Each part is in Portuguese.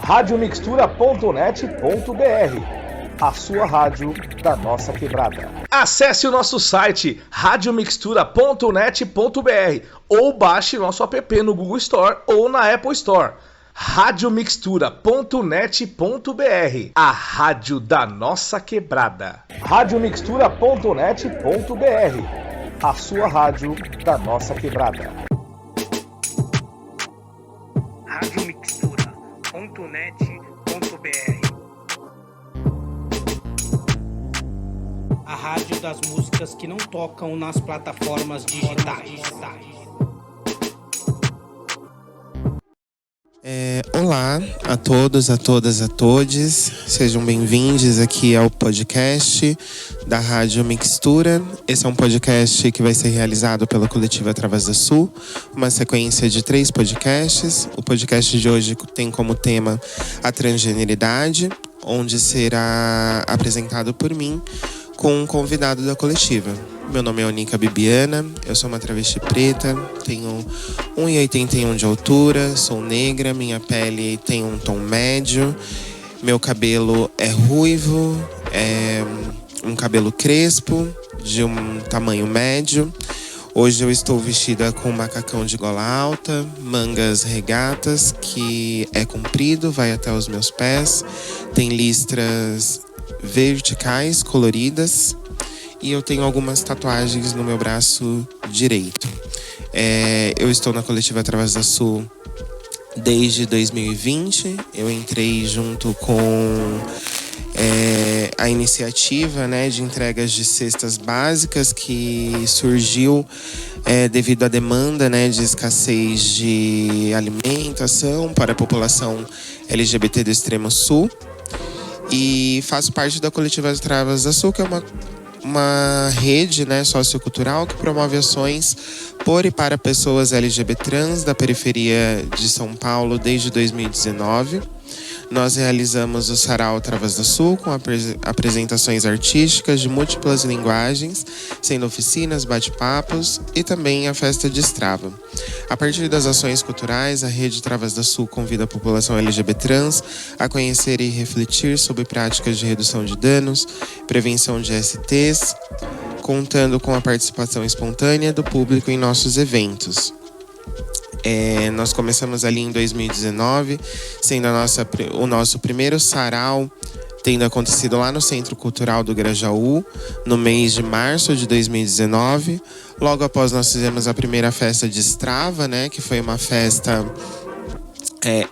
radiomixtura.net.br, a sua rádio da nossa quebrada. Acesse o nosso site radiomixtura.net.br ou baixe nosso app no Google Store ou na Apple Store. radiomixtura.net.br, a rádio da nossa quebrada. radiomixtura.net.br, a sua rádio da nossa quebrada. radiomixtura.net.br, a rádio das músicas que não tocam nas plataformas digitais. Olá a todos, a todas, a todes. Sejam bem-vindos aqui ao podcast da Rádio Mixtura. Esse é um podcast que vai ser realizado pela coletiva Travas da Sul, uma sequência de 3 podcasts. O podcast de hoje tem como tema a transgeneridade, onde será apresentado por mim com um convidado da coletiva. Meu nome é Onica Bibiana, eu sou uma travesti preta, tenho 1,81 de altura, sou negra, minha pele tem um tom médio, meu cabelo é ruivo, é um cabelo crespo, de um tamanho médio. Hoje eu estou vestida com um macacão de gola alta, mangas regatas, que é comprido, vai até os meus pés, tem listras verticais, coloridas, e eu tenho algumas tatuagens no meu braço direito. Eu estou na coletiva Travas da Sul desde 2020. Eu entrei junto com a iniciativa, de entregas de cestas básicas que surgiu devido à demanda, de escassez de alimentação para a população LGBT do Extremo Sul. E faço parte da coletiva Travas da Sul, que é uma rede sociocultural que promove ações por e para pessoas LGBT trans da periferia de São Paulo desde 2019. Nós realizamos o Sarau Travas da Sul com apresentações artísticas de múltiplas linguagens, sendo oficinas, bate-papos e também a festa de Strava. A partir das ações culturais, a Rede Travas da Sul convida a população LGBT trans a conhecer e refletir sobre práticas de redução de danos, prevenção de STs, contando com a participação espontânea do público em nossos eventos. Nós começamos ali em 2019, sendo o nosso primeiro sarau tendo acontecido lá no Centro Cultural do Grajaú, no mês de março de 2019. Logo após nós fizemos a primeira festa de Strava, que foi uma festa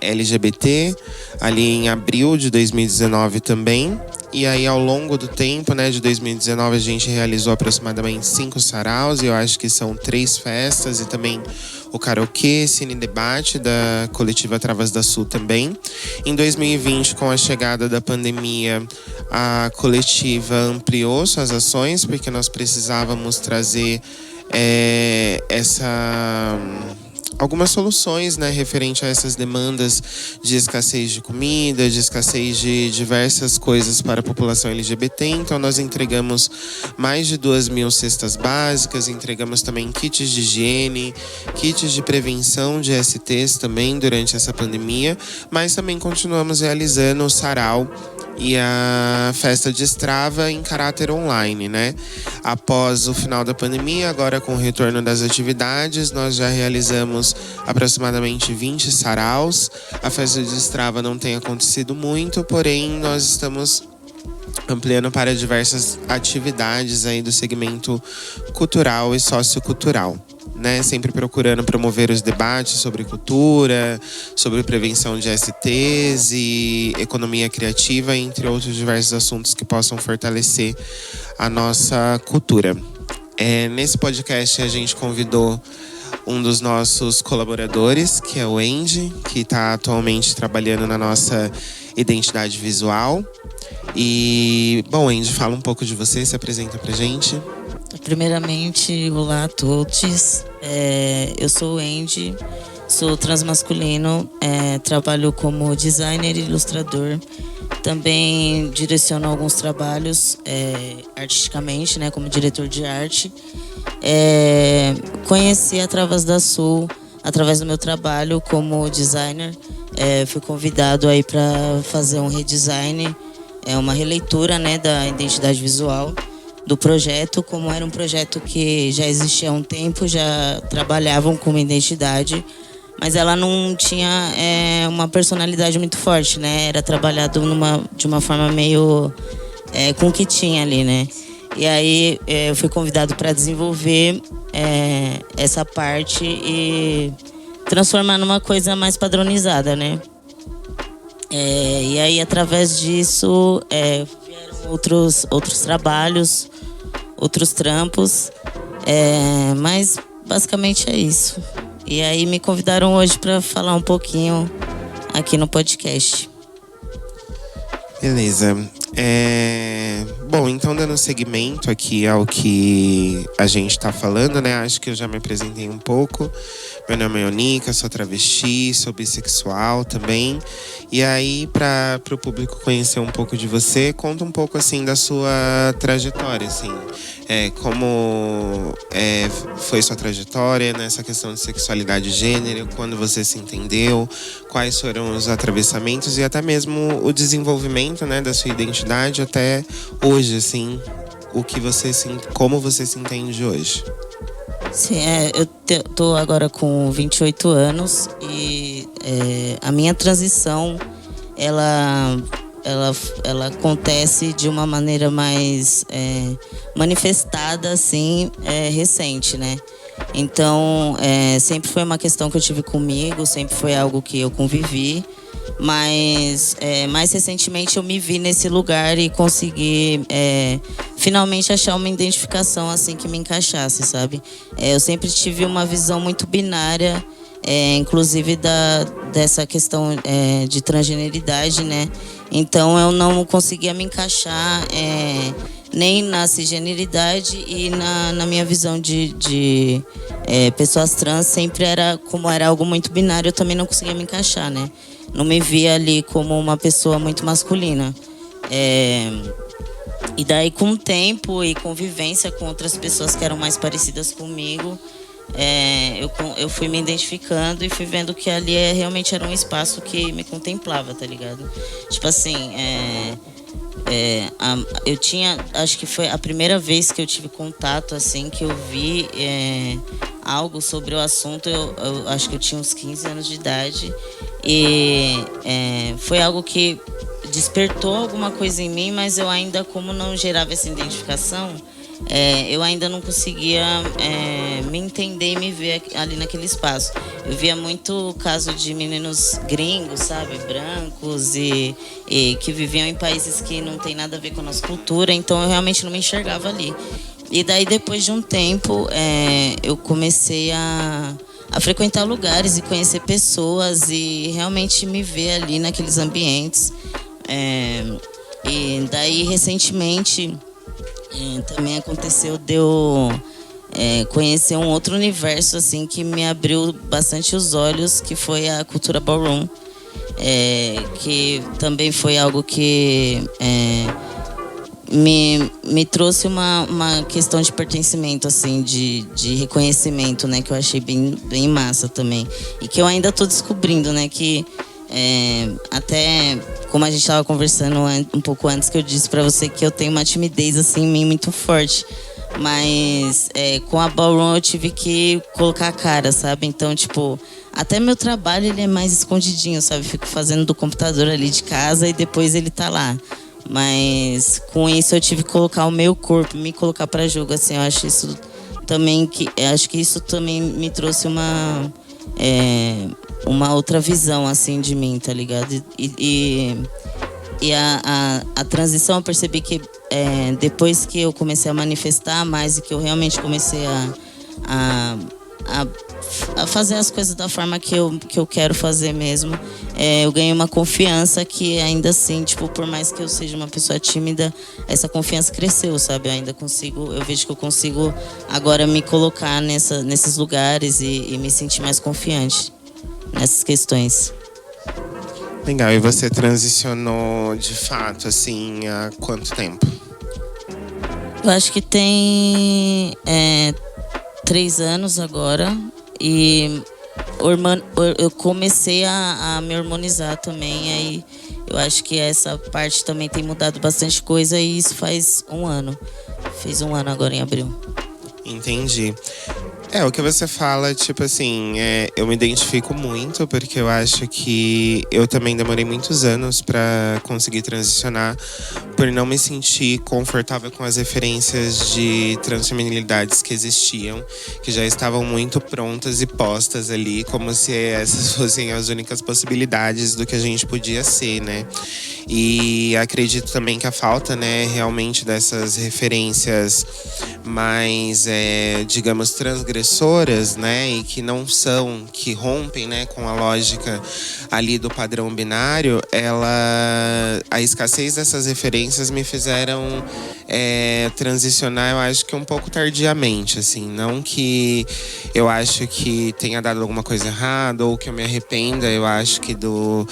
LGBT, ali em abril de 2019 também. E aí, ao longo do tempo, de 2019, a gente realizou aproximadamente 5 saraus, e eu acho que são 3 festas, e também o karaokê, cine debate da coletiva Travas da Sul também. Em 2020, com a chegada da pandemia, a coletiva ampliou suas ações, porque nós precisávamos trazer algumas soluções, referente a essas demandas de escassez de comida, de escassez de diversas coisas para a população LGBT. Então nós entregamos mais de 2.000 cestas básicas, entregamos também kits de higiene, kits de prevenção de STs também durante essa pandemia, mas também continuamos realizando o sarau e a festa de Strava em caráter online, Após o final da pandemia, agora com o retorno das atividades, nós já realizamos aproximadamente 20 saraus. A festa de Strava não tem acontecido muito, porém nós estamos ampliando para diversas atividades aí do segmento cultural e sociocultural. Sempre procurando promover os debates sobre cultura, sobre prevenção de STs e economia criativa, entre outros diversos assuntos que possam fortalecer a nossa cultura. Nesse podcast a gente convidou um dos nossos colaboradores, que é o Andy, que está atualmente trabalhando na nossa identidade visual. E, bom, Andy, fala um pouco de você, se apresenta pra gente. Primeiramente, olá a todos. Eu sou o Andy, sou transmasculino, trabalho como designer e ilustrador. Também direciono alguns trabalhos artisticamente, como diretor de arte. Conheci a Travas da Sul através do meu trabalho como designer. fui convidado aí para fazer um redesign, uma releitura, né, da identidade visual do projeto. Como era um projeto que já existia há um tempo, já trabalhavam com uma identidade, mas ela não tinha uma personalidade muito forte, né? Era trabalhado de uma forma meio com o que tinha ali, né? E aí eu fui convidado para desenvolver essa parte e transformar numa coisa mais padronizada, né? E aí, através disso, vieram outros trabalhos, outros trampos, mas basicamente é isso. E aí me convidaram hoje para falar um pouquinho aqui no podcast. Beleza. Bom, então dando seguimento aqui ao que a gente tá falando, né? Acho que eu já me apresentei um pouco. Meu nome é Onica, sou travesti, sou bissexual também. E aí, para o público conhecer um pouco de você, conta um pouco, assim, da sua trajetória, assim. Como foi sua trajetória nessa questão de sexualidade e gênero, quando você se entendeu, quais foram os atravessamentos e até mesmo o desenvolvimento, né, da sua identidade até hoje, assim, como você se entende hoje. Sim, eu tô agora com 28 anos e a minha transição, ela acontece de uma maneira mais manifestada, assim, recente, né? Então, sempre foi uma questão que eu tive comigo, sempre foi algo que eu convivi, mas mais recentemente eu me vi nesse lugar e consegui finalmente achar uma identificação assim que me encaixasse, sabe? Eu sempre tive uma visão muito binária, inclusive dessa questão de transgeneridade, né? Então eu não conseguia me encaixar nem na cisgeneridade e na minha visão de pessoas trans. Sempre como era algo muito binário, eu também não conseguia me encaixar, né? Não me via ali como uma pessoa muito masculina. E daí, com o tempo e convivência com outras pessoas que eram mais parecidas comigo, eu fui me identificando e fui vendo que ali realmente era um espaço que me contemplava, tá ligado? Tipo assim, eu tinha, acho que foi a primeira vez que eu tive contato, assim, que eu vi algo sobre o assunto, eu acho que eu tinha uns 15 anos de idade, e foi algo que despertou alguma coisa em mim, mas eu ainda, como não gerava essa identificação, eu ainda não conseguia me entender e me ver ali naquele espaço. Eu via muito caso de meninos gringos, sabe, brancos e que viviam em países que não tem nada a ver com a nossa cultura, então eu realmente não me enxergava ali. E daí, depois de um tempo, eu comecei a frequentar lugares e conhecer pessoas e realmente me ver ali naqueles ambientes. E daí, recentemente, também aconteceu de eu conhecer um outro universo assim que me abriu bastante os olhos, que foi a cultura ballroom, que também foi algo que me trouxe uma questão de pertencimento, assim, de reconhecimento, né, que eu achei bem massa também, e que eu ainda estou descobrindo, né, que até como a gente estava conversando um pouco antes, que eu disse para você que eu tenho uma timidez assim em mim muito forte, mas com a ballroom eu tive que colocar a cara, sabe? Então, tipo, até meu trabalho ele é mais escondidinho, sabe? Fico fazendo do computador ali de casa e depois ele tá lá. Mas com isso eu tive que colocar o meu corpo, me colocar para jogo, assim. Eu acho isso também me trouxe uma outra visão, assim, de mim, tá ligado? E a transição, eu percebi que depois que eu comecei a manifestar mais e que eu realmente comecei a fazer as coisas da forma que eu quero fazer mesmo, eu ganhei uma confiança que ainda assim, tipo, por mais que eu seja uma pessoa tímida, essa confiança cresceu, sabe? Eu vejo que eu consigo agora me colocar nesses lugares e me sentir mais confiante nessas questões. Legal, e você transicionou de fato, assim, há quanto tempo? Eu acho que tem 3 anos agora. E eu comecei a me hormonizar também, aí eu acho que essa parte também tem mudado bastante coisa e isso faz um ano. Fez um ano agora em abril. Entendi. O que você fala, tipo assim, eu me identifico muito, porque eu acho que eu também demorei muitos anos pra conseguir transicionar, por não me sentir confortável com as referências de transfeminilidades que existiam, que já estavam muito prontas e postas ali, como se essas fossem as únicas possibilidades do que a gente podia ser, né? E acredito também que a falta, né, realmente dessas referências mais, digamos, transgressoras, né, e que não são, que rompem, né, com a lógica ali do padrão binário, a escassez dessas referências me fizeram transicionar, eu acho que um pouco tardiamente, assim, não que eu acho que tenha dado alguma coisa errada ou que eu me arrependa, eu acho que do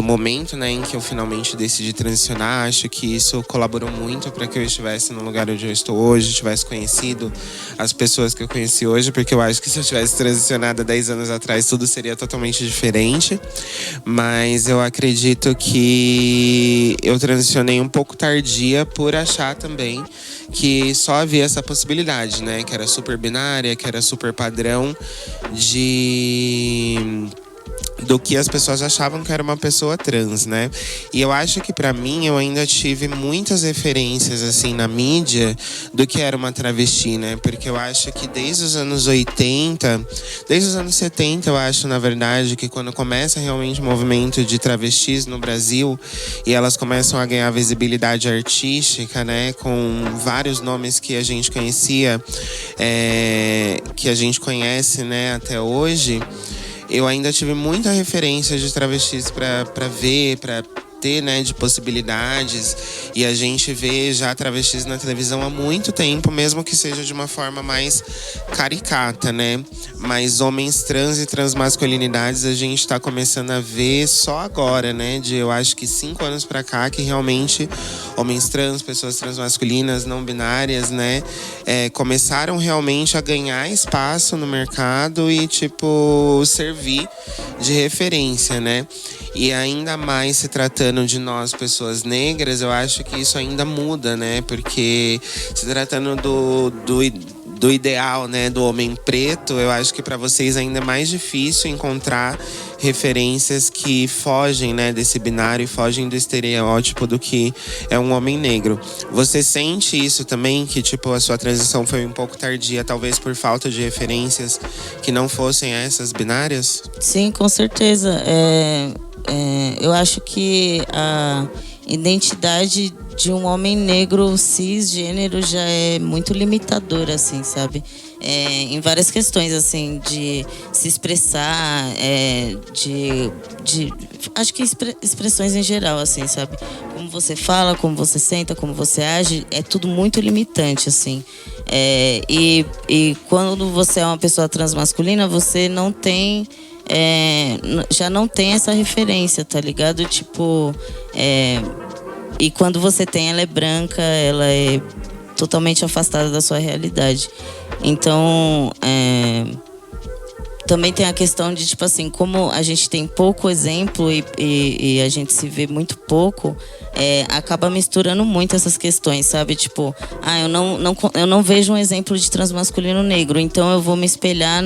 momento, né, em que eu finalmente decidi transicionar, acho que isso colaborou muito para que eu estivesse no lugar onde eu estou hoje, tivesse conhecido as pessoas que eu conheci hoje, porque eu acho que se eu tivesse transicionado há 10 anos atrás, tudo seria totalmente diferente. Mas eu acredito que eu transicionei um pouco tardia por achar também que só havia essa possibilidade, né, que era super binária, que era super padrão do que as pessoas achavam que era uma pessoa trans, né? E eu acho que pra mim eu ainda tive muitas referências assim na mídia do que era uma travesti, né? Porque eu acho que desde os anos 80, desde os anos 70, eu acho, na verdade, que quando começa realmente o movimento de travestis no Brasil e elas começam a ganhar visibilidade artística, né? Com vários nomes que a gente conhecia, que a gente conhece, né, até hoje. Eu ainda tive muita referência de travestis pra ver, pra ter, né, de possibilidades. E a gente vê já travestis na televisão há muito tempo, mesmo que seja de uma forma mais caricata, né? Mas homens trans e transmasculinidades a gente tá começando a ver só agora, né? Eu acho que 5 anos pra cá que realmente homens trans, pessoas transmasculinas, não binárias, né? Começaram realmente a ganhar espaço no mercado e, tipo, servir de referência, né? E ainda mais se tratando de nós, pessoas negras, eu acho que isso ainda muda, né? Porque se tratando do ideal, né, do homem preto, eu acho que para vocês ainda é mais difícil encontrar referências que fogem, né, desse binário e fogem do estereótipo do que é um homem negro. Você sente isso também, que tipo a sua transição foi um pouco tardia, talvez por falta de referências que não fossem essas binárias? Sim, com certeza. Eu acho que a identidade de um homem negro cisgênero já é muito limitadora, assim, sabe? Em várias questões, assim, de se expressar, acho que expressões em geral, assim, sabe? Como você fala, como você senta, como você age, é tudo muito limitante, assim. E quando você é uma pessoa transmasculina, você não tem... já não tem essa referência, tá ligado? Tipo, e quando você tem, ela é branca, ela é totalmente afastada da sua realidade. Então, também tem a questão de, tipo assim, como a gente tem pouco exemplo e a gente se vê muito pouco, acaba misturando muito essas questões, sabe? Tipo, eu não vejo um exemplo de transmasculino negro, então eu vou me espelhar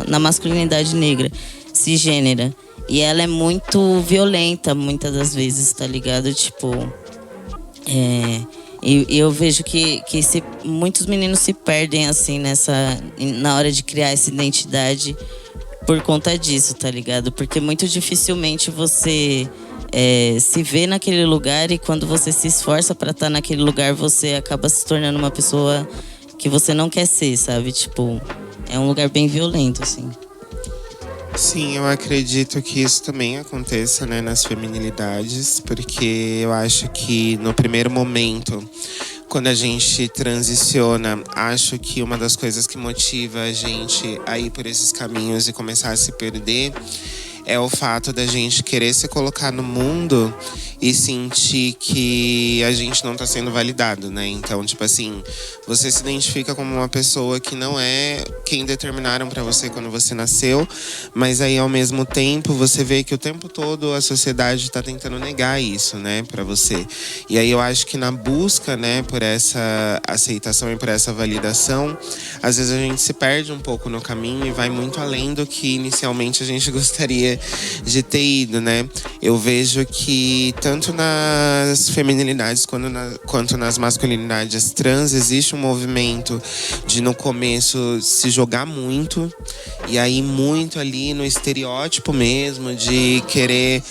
na masculinidade negra, cisgênera. E ela é muito violenta, muitas das vezes, tá ligado? Tipo, e eu vejo que muitos meninos se perdem, assim, na hora de criar essa identidade por conta disso, tá ligado? Porque muito dificilmente você se vê naquele lugar e quando você se esforça pra estar naquele lugar, você acaba se tornando uma pessoa que você não quer ser, sabe? Tipo, é um lugar bem violento, assim. Sim, eu acredito que isso também aconteça, né, nas feminilidades, porque eu acho que no primeiro momento, quando a gente transiciona, acho que uma das coisas que motiva a gente a ir por esses caminhos e começar a se perder é o fato da gente querer se colocar no mundo e sentir que a gente não tá sendo validado, né? Então, tipo assim, você se identifica como uma pessoa que não é quem determinaram pra você quando você nasceu, mas aí ao mesmo tempo você vê que o tempo todo a sociedade tá tentando negar isso, né, pra você. E aí eu acho que na busca, né, por essa aceitação e por essa validação, às vezes a gente se perde um pouco no caminho e vai muito além do que inicialmente a gente gostaria de ter ido, né? Eu vejo que tanto nas feminilidades quanto nas masculinidades trans existe um movimento de no começo se jogar muito e aí muito ali no estereótipo mesmo de querer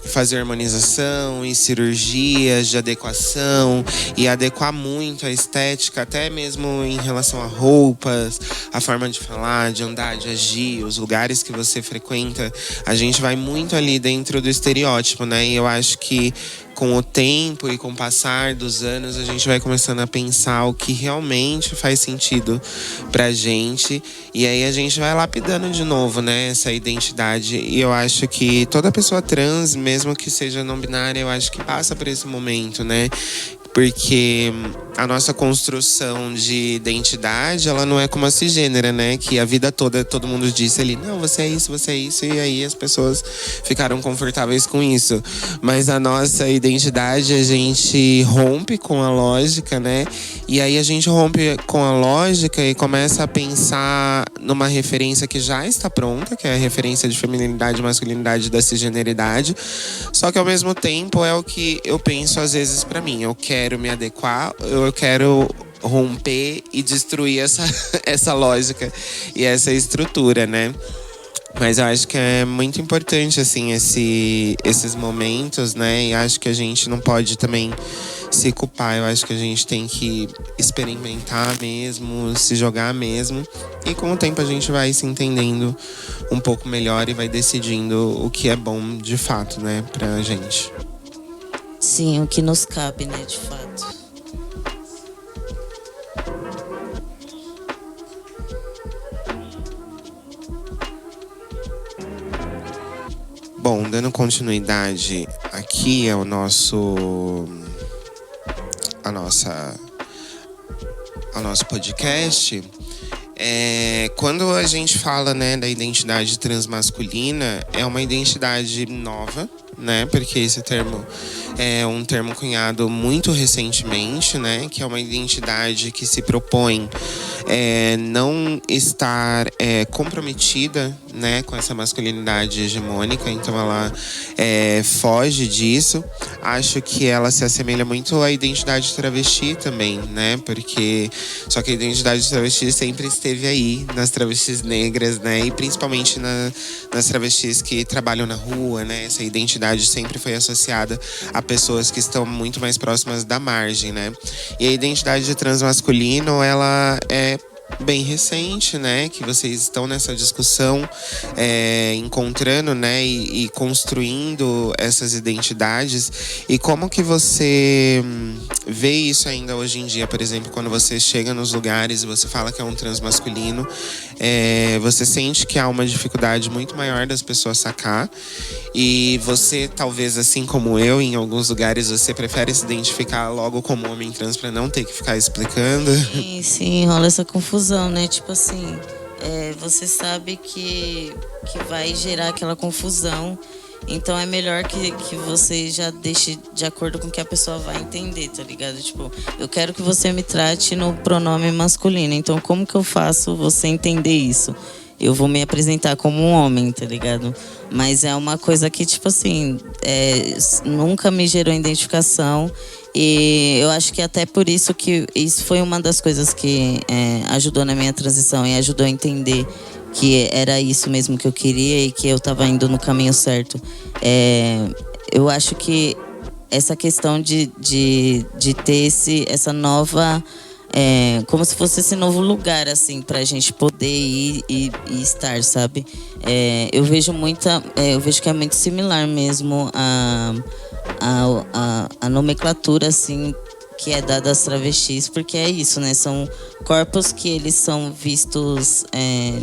fazer harmonização e cirurgias de adequação e adequar muito a estética, até mesmo em relação a roupas, a forma de falar, de andar, de agir, os lugares que você frequenta. A gente vai muito ali dentro do estereótipo, né? E eu acho que com o tempo e com o passar dos anos, a gente vai começando a pensar o que realmente faz sentido pra gente. E aí a gente vai lapidando de novo, né, essa identidade. E eu acho que toda pessoa trans, mesmo que seja não binária, eu acho que passa por esse momento, né? Porque a nossa construção de identidade, ela não é como a cisgênera, né? Que a vida toda todo mundo disse ali, não, você é isso, e aí as pessoas ficaram confortáveis com isso. Mas a nossa identidade, a gente rompe com a lógica, né? E aí a gente rompe com a lógica e começa a pensar numa referência que já está pronta, que é a referência de feminilidade e masculinidade da cisgeneridade. Só que ao mesmo tempo é o que eu penso às vezes pra mim. Eu quero me adequar, eu quero romper e destruir essa lógica e essa estrutura, né? Mas eu acho que é muito importante, assim, esses momentos, né? E acho que a gente não pode também se culpar. Eu acho que a gente tem que experimentar mesmo, se jogar mesmo. E com o tempo a gente vai se entendendo um pouco melhor e vai decidindo o que é bom de fato, né? Pra gente. Sim, o que nos cabe, né, de fato. Bom, dando continuidade aqui ao nosso podcast, quando a gente fala, né, da identidade transmasculina, é uma identidade nova, né? Porque esse termo é um termo cunhado muito recentemente, né? Que é uma identidade que se propõe não estar comprometida, né, com essa masculinidade hegemônica. Então ela foge disso. Acho que ela se assemelha muito à identidade travesti também, né? Porque só que a identidade travesti sempre esteve aí nas travestis negras, né? E principalmente nas travestis que trabalham na rua, né? Essa identidade sempre foi associada a pessoas que estão muito mais próximas da margem, né? E a identidade de transmasculino, ela é bem recente, né? Que vocês estão nessa discussão, encontrando, né? E construindo essas identidades. E como que você vê isso ainda hoje em dia? Por exemplo, quando você chega nos lugares e você fala que é um transmasculino, você sente que há uma dificuldade muito maior das pessoas sacar. E você, talvez assim como eu, em alguns lugares você prefere se identificar logo como homem trans para não ter que ficar explicando. Sim, rola essa confusão, né? Tipo assim, você sabe que vai gerar aquela confusão. Então é melhor que você já deixe de acordo com o que a pessoa vai entender, tá ligado? Tipo, eu quero que você me trate no pronome masculino. Então como que eu faço você entender isso? Eu vou me apresentar como um homem, tá ligado? Mas é uma coisa que, tipo assim, nunca me gerou identificação. E eu acho que até por isso que isso foi uma das coisas que ajudou na minha transição e ajudou a entender que era isso mesmo que eu queria e que eu tava indo no caminho certo. Eu acho que essa questão de ter essa nova... como se fosse esse novo lugar, assim, pra gente poder ir e estar, sabe? Eu vejo que é muito similar mesmo a nomenclatura, assim, que é dada às travestis, porque é isso, né? São corpos que eles são vistos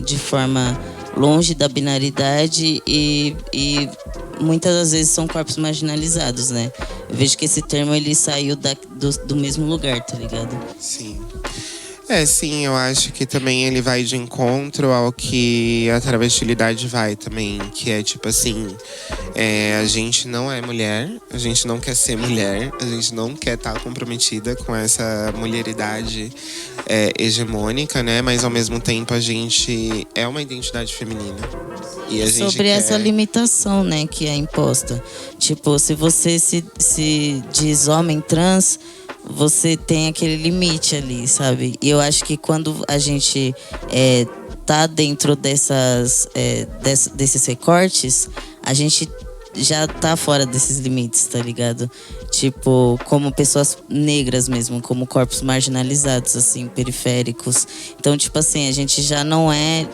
de forma longe da binaridade e muitas das vezes são corpos marginalizados, né? Eu vejo que esse termo ele saiu do mesmo lugar, tá ligado? Sim. Sim, eu acho que também ele vai de encontro ao que a travestilidade vai também, que é tipo assim, a gente não é mulher, a gente não quer ser mulher, a gente não quer estar comprometida com essa mulheridade hegemônica, né? Mas ao mesmo tempo a gente é uma identidade feminina. E a gente sobre essa limitação, né, que é imposta. Tipo, se você se diz homem trans, você tem aquele limite ali, sabe? E eu acho que quando a gente tá dentro desses recortes, a gente já tá fora desses limites, tá ligado? Tipo, como pessoas negras mesmo, como corpos marginalizados, assim, periféricos. Então, tipo assim, a gente já não é...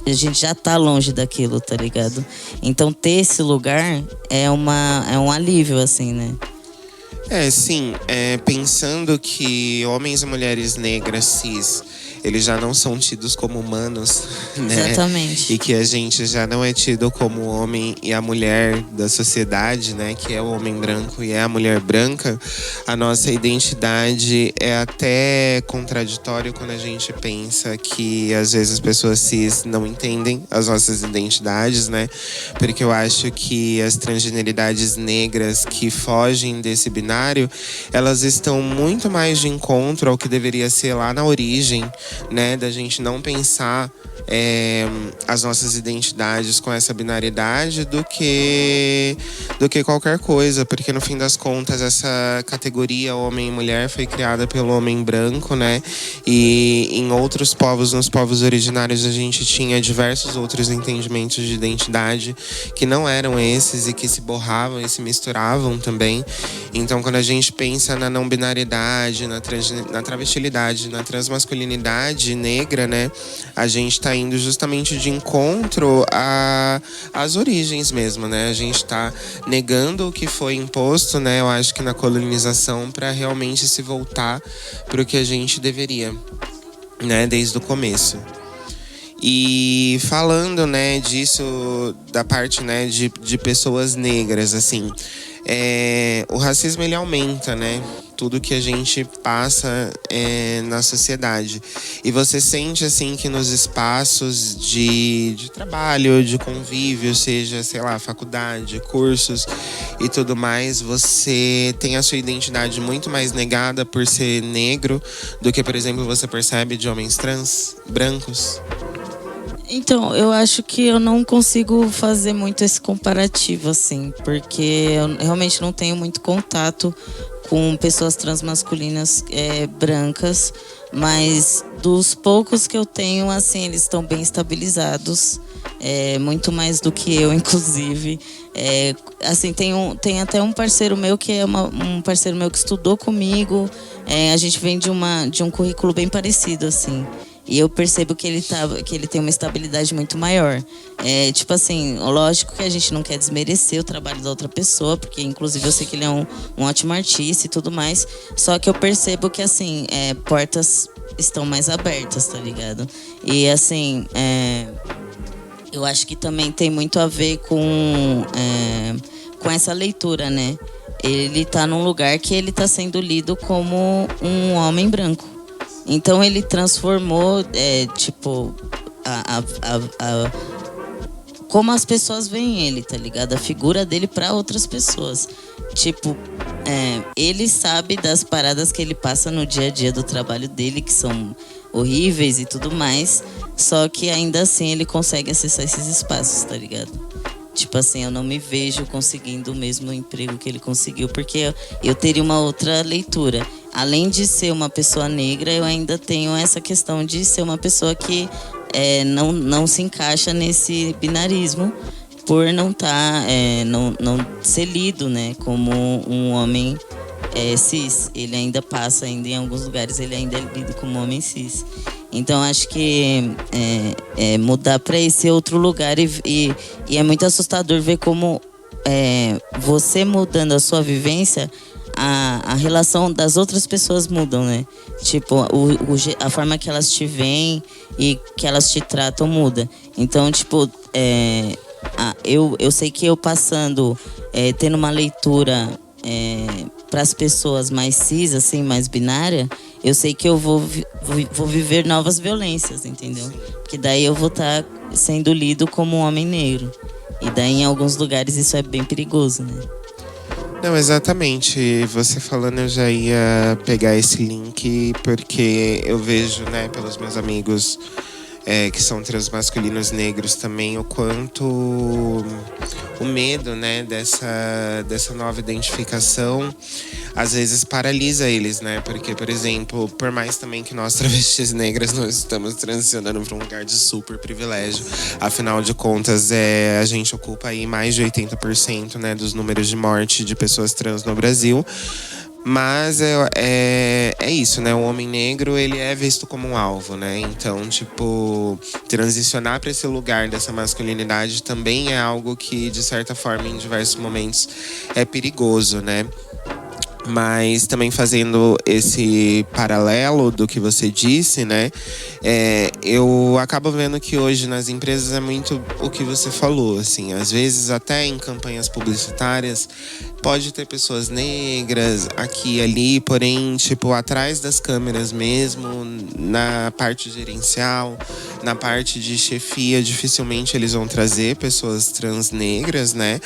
A gente já tá longe daquilo, tá ligado? Então, ter esse lugar é um alívio, assim, né? Sim. Pensando que homens e mulheres negras cis, eles já não são tidos como humanos, né? Exatamente. E que a gente já não é tido como o homem e a mulher da sociedade, né? Que é o homem branco e é a mulher branca. A nossa identidade é até contraditório quando a gente pensa que às vezes as pessoas cis não entendem as nossas identidades, né? Porque eu acho que as transgeneridades negras que fogem desse binário, elas estão muito mais de encontro ao que deveria ser lá na origem, né, da gente não pensar as nossas identidades com essa binariedade do que qualquer coisa, porque no fim das contas essa categoria homem e mulher foi criada pelo homem branco, né, e em outros povos, nos povos originários, a gente tinha diversos outros entendimentos de identidade que não eram esses e que se borravam e se misturavam também. Então quando a gente pensa na não binariedade, na travestilidade, na transmasculinidade negra, né, a gente tá indo justamente de encontro às origens mesmo, né? A gente tá negando o que foi imposto, né? Eu acho que na colonização, para realmente se voltar para o que a gente deveria, né? Desde o começo. E falando, né, disso, da parte, né, de pessoas negras, assim, o racismo ele aumenta, né? Tudo que a gente passa na sociedade. E você sente, assim, que nos espaços de trabalho, de convívio, seja, sei lá, faculdade, cursos e tudo mais, você tem a sua identidade muito mais negada por ser negro do que, por exemplo, você percebe de homens trans, brancos? Então, eu acho que eu não consigo fazer muito esse comparativo, assim, porque eu realmente não tenho muito contato com pessoas transmasculinas brancas, mas dos poucos que eu tenho, assim, eles estão bem estabilizados, muito mais do que eu, inclusive. Assim, tem até um parceiro meu que é um parceiro meu que estudou comigo, a gente vem de um currículo bem parecido, assim. E eu percebo que ele tem uma estabilidade muito maior. Tipo assim, lógico que a gente não quer desmerecer o trabalho da outra pessoa, porque inclusive eu sei que ele é um ótimo artista e tudo mais. Só que eu percebo que, assim, portas estão mais abertas, tá ligado? E, assim, eu acho que também tem muito a ver com essa leitura, né? Ele tá num lugar que ele tá sendo lido como um homem branco. Então ele transformou, tipo, como as pessoas veem ele, tá ligado? A figura dele para outras pessoas. Tipo, ele sabe das paradas que ele passa no dia a dia do trabalho dele, que são horríveis e tudo mais. Só que ainda assim ele consegue acessar esses espaços, tá ligado? Tipo assim, eu não me vejo conseguindo o mesmo emprego que ele conseguiu, porque eu teria uma outra leitura. Além de ser uma pessoa negra, eu ainda tenho essa questão de ser uma pessoa que não se encaixa nesse binarismo por não não ser lido, né, como um homem cis. Ele ainda passa, em alguns lugares, ele ainda é lido como homem cis. Então acho que mudar para esse outro lugar e é muito assustador ver como você mudando a sua vivência, a relação das outras pessoas mudam, né? Tipo, a forma que elas te veem e que elas te tratam muda. Então, tipo, eu sei que eu passando, tendo uma leitura para as pessoas mais cis, assim, mais binária, eu sei que eu vou viver novas violências, entendeu? Porque daí eu vou estar sendo lido como um homem negro. E daí, em alguns lugares, isso é bem perigoso, né? Não, exatamente. Você falando, eu já ia pegar esse link, porque eu vejo, né, pelos meus amigos que são transmasculinos negros também, o quanto o medo, né, dessa nova identificação às vezes paralisa eles, né? Porque, por exemplo, por mais também que nós travestis negras nós estamos transicionando para um lugar de super privilégio, afinal de contas, a gente ocupa aí mais de 80%, né, dos números de morte de pessoas trans no Brasil. Mas é isso, né? O homem negro, ele é visto como um alvo, né? Então, tipo, transicionar para esse lugar dessa masculinidade também é algo que, de certa forma, em diversos momentos é perigoso, né? Mas também fazendo esse paralelo do que você disse, né? Eu acabo vendo que hoje nas empresas é muito o que você falou, assim. Às vezes até em campanhas publicitárias pode ter pessoas negras aqui e ali, porém, tipo, atrás das câmeras mesmo, na parte gerencial, na parte de chefia, dificilmente eles vão trazer pessoas trans negras, né?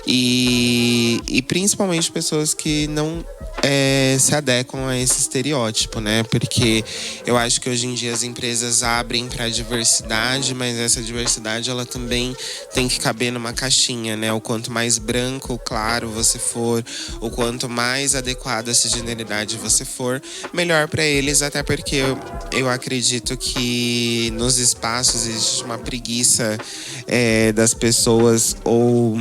E principalmente pessoas que não se adequam a esse estereótipo, né? Porque eu acho que hoje em dia as empresas abrem para a diversidade, mas essa diversidade ela também tem que caber numa caixinha, né? O quanto mais branco, claro você for, o quanto mais adequado a cisgeneridade você for, melhor para eles, até porque eu acredito que nos espaços existe uma preguiça das pessoas ou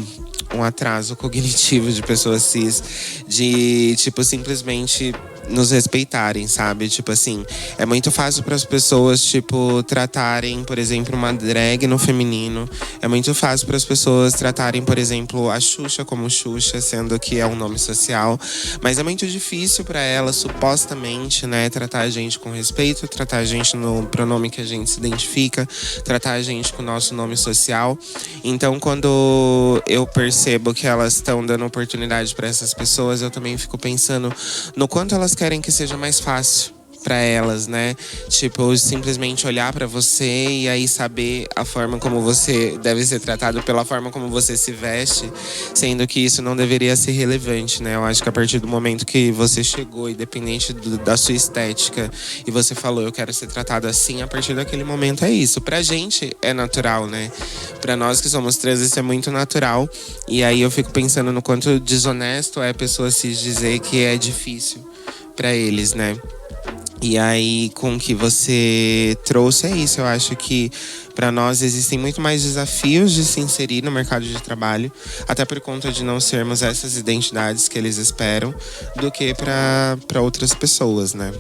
um atraso cognitivo de pessoas cis de, tipo, simplesmente nos respeitarem, sabe? Tipo assim, é muito fácil para as pessoas, tipo, tratarem, por exemplo, uma drag no feminino. É muito fácil para as pessoas tratarem, por exemplo, a Xuxa como Xuxa, sendo que é um nome social. Mas é muito difícil para elas, supostamente, né, tratar a gente com respeito, tratar a gente no pronome que a gente se identifica, tratar a gente com o nosso nome social. Então, quando eu percebo que elas estão dando oportunidade para essas pessoas, eu também fico pensando no quanto elas querem que seja mais fácil para elas, né? Tipo, simplesmente olhar para você e aí saber a forma como você deve ser tratado pela forma como você se veste, sendo que isso não deveria ser relevante, né? Eu acho que a partir do momento que você chegou, independente da sua estética, e você falou, eu quero ser tratado assim, a partir daquele momento é isso. Pra gente é natural, né? Pra nós que somos trans, isso é muito natural. E aí eu fico pensando no quanto desonesto é a pessoa se dizer que é difícil pra eles, né? E aí, com o que você trouxe, é isso. Eu acho que para nós existem muito mais desafios de se inserir no mercado de trabalho, até por conta de não sermos essas identidades que eles esperam, do que para outras pessoas, né?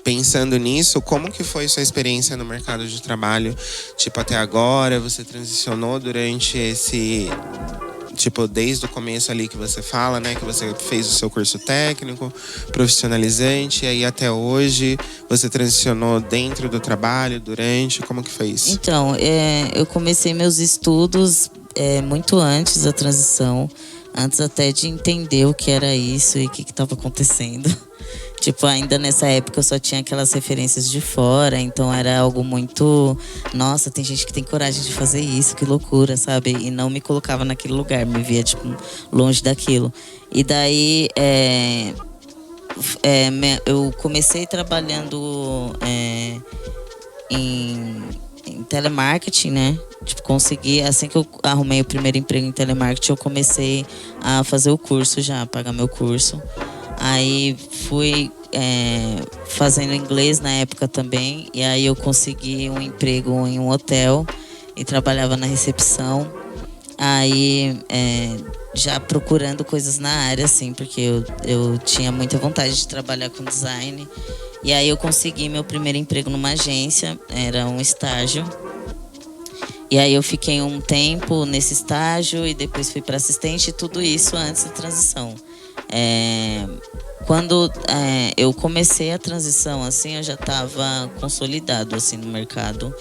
Pensando nisso, como que foi sua experiência no mercado de trabalho? Tipo, até agora, você transicionou durante esse... Tipo, desde o começo ali que você fala, né? Que você fez o seu curso técnico, profissionalizante, e aí até hoje você transicionou dentro do trabalho, durante, como que foi isso? Então, eu comecei meus estudos muito antes da transição, antes até de entender o que era isso e o que estava acontecendo. Tipo, ainda nessa época eu só tinha aquelas referências de fora, então era algo muito... Nossa, tem gente que tem coragem de fazer isso, que loucura, sabe? E não me colocava naquele lugar, me via, tipo, longe daquilo. E daí, eu comecei trabalhando em telemarketing, né? Tipo, consegui, assim que eu arrumei o primeiro emprego em telemarketing, eu comecei a fazer o curso já, pagar meu curso. Aí fui fazendo inglês na época também, e aí eu consegui um emprego em um hotel e trabalhava na recepção. Aí já procurando coisas na área, assim, porque eu tinha muita vontade de trabalhar com design. E aí eu consegui meu primeiro emprego numa agência, era um estágio. E aí eu fiquei um tempo nesse estágio e depois fui para assistente, e tudo isso antes da transição. Quando eu comecei a transição, assim, eu já estava consolidado, assim, no mercado,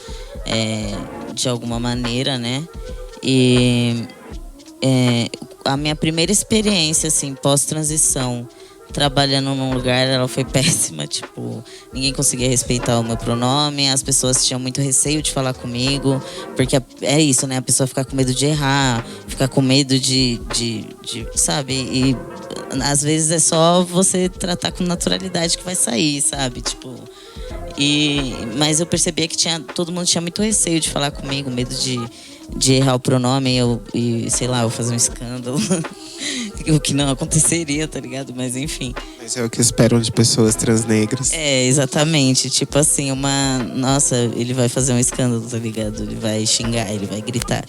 de alguma maneira, né? E a minha primeira experiência, assim, pós-transição, trabalhando num lugar, ela foi péssima, tipo, ninguém conseguia respeitar o meu pronome, as pessoas tinham muito receio de falar comigo, porque é isso, né? A pessoa fica com medo de errar, fica com medo de sabe? E às vezes é só você tratar com naturalidade que vai sair, sabe? Tipo, mas eu percebia que todo mundo tinha muito receio de falar comigo, medo de errar o pronome e sei lá, eu fazer um escândalo. O que não aconteceria, tá ligado? Mas enfim. Mas é o que esperam de pessoas transnegras. Exatamente. Tipo assim, nossa, ele vai fazer um escândalo, tá ligado? Ele vai xingar, ele vai gritar.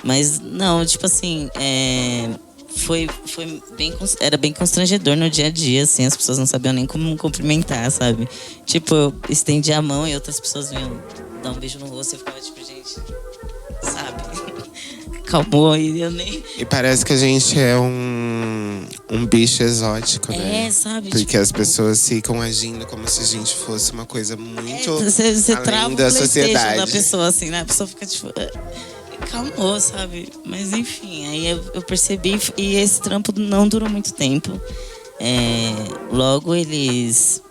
Mas não, tipo assim, era bem constrangedor no dia a dia, assim, as pessoas não sabiam nem como cumprimentar, sabe? Tipo, eu estendia a mão e outras pessoas vinham dar um beijo no rosto e eu ficava tipo, gente, sabe? Calmou e eu nem... E parece que a gente é um bicho exótico, né? Sabe? Porque tipo, as pessoas ficam agindo como se a gente fosse uma coisa muito você além trava da o PlayStation sociedade. da pessoa, assim, né? A pessoa fica tipo... Calmou, sabe? Mas enfim, aí eu percebi e esse trampo não durou muito tempo. Logo eles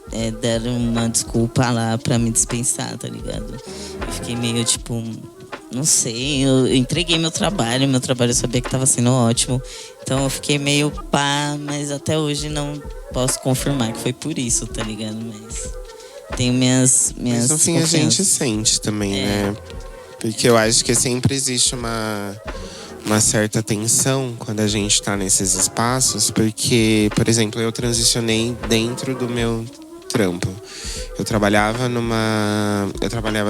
deram uma desculpa lá pra me dispensar, tá ligado? Eu fiquei meio tipo... Não sei, eu entreguei meu trabalho eu sabia que tava sendo ótimo. Então eu fiquei meio pá, mas até hoje não posso confirmar que foi por isso, tá ligado? Mas tenho minhas Mas no fim a gente sente também, né? Porque eu acho que sempre existe uma certa tensão quando a gente tá nesses espaços. Porque, por exemplo, eu transicionei dentro do meu trampo. Eu trabalhava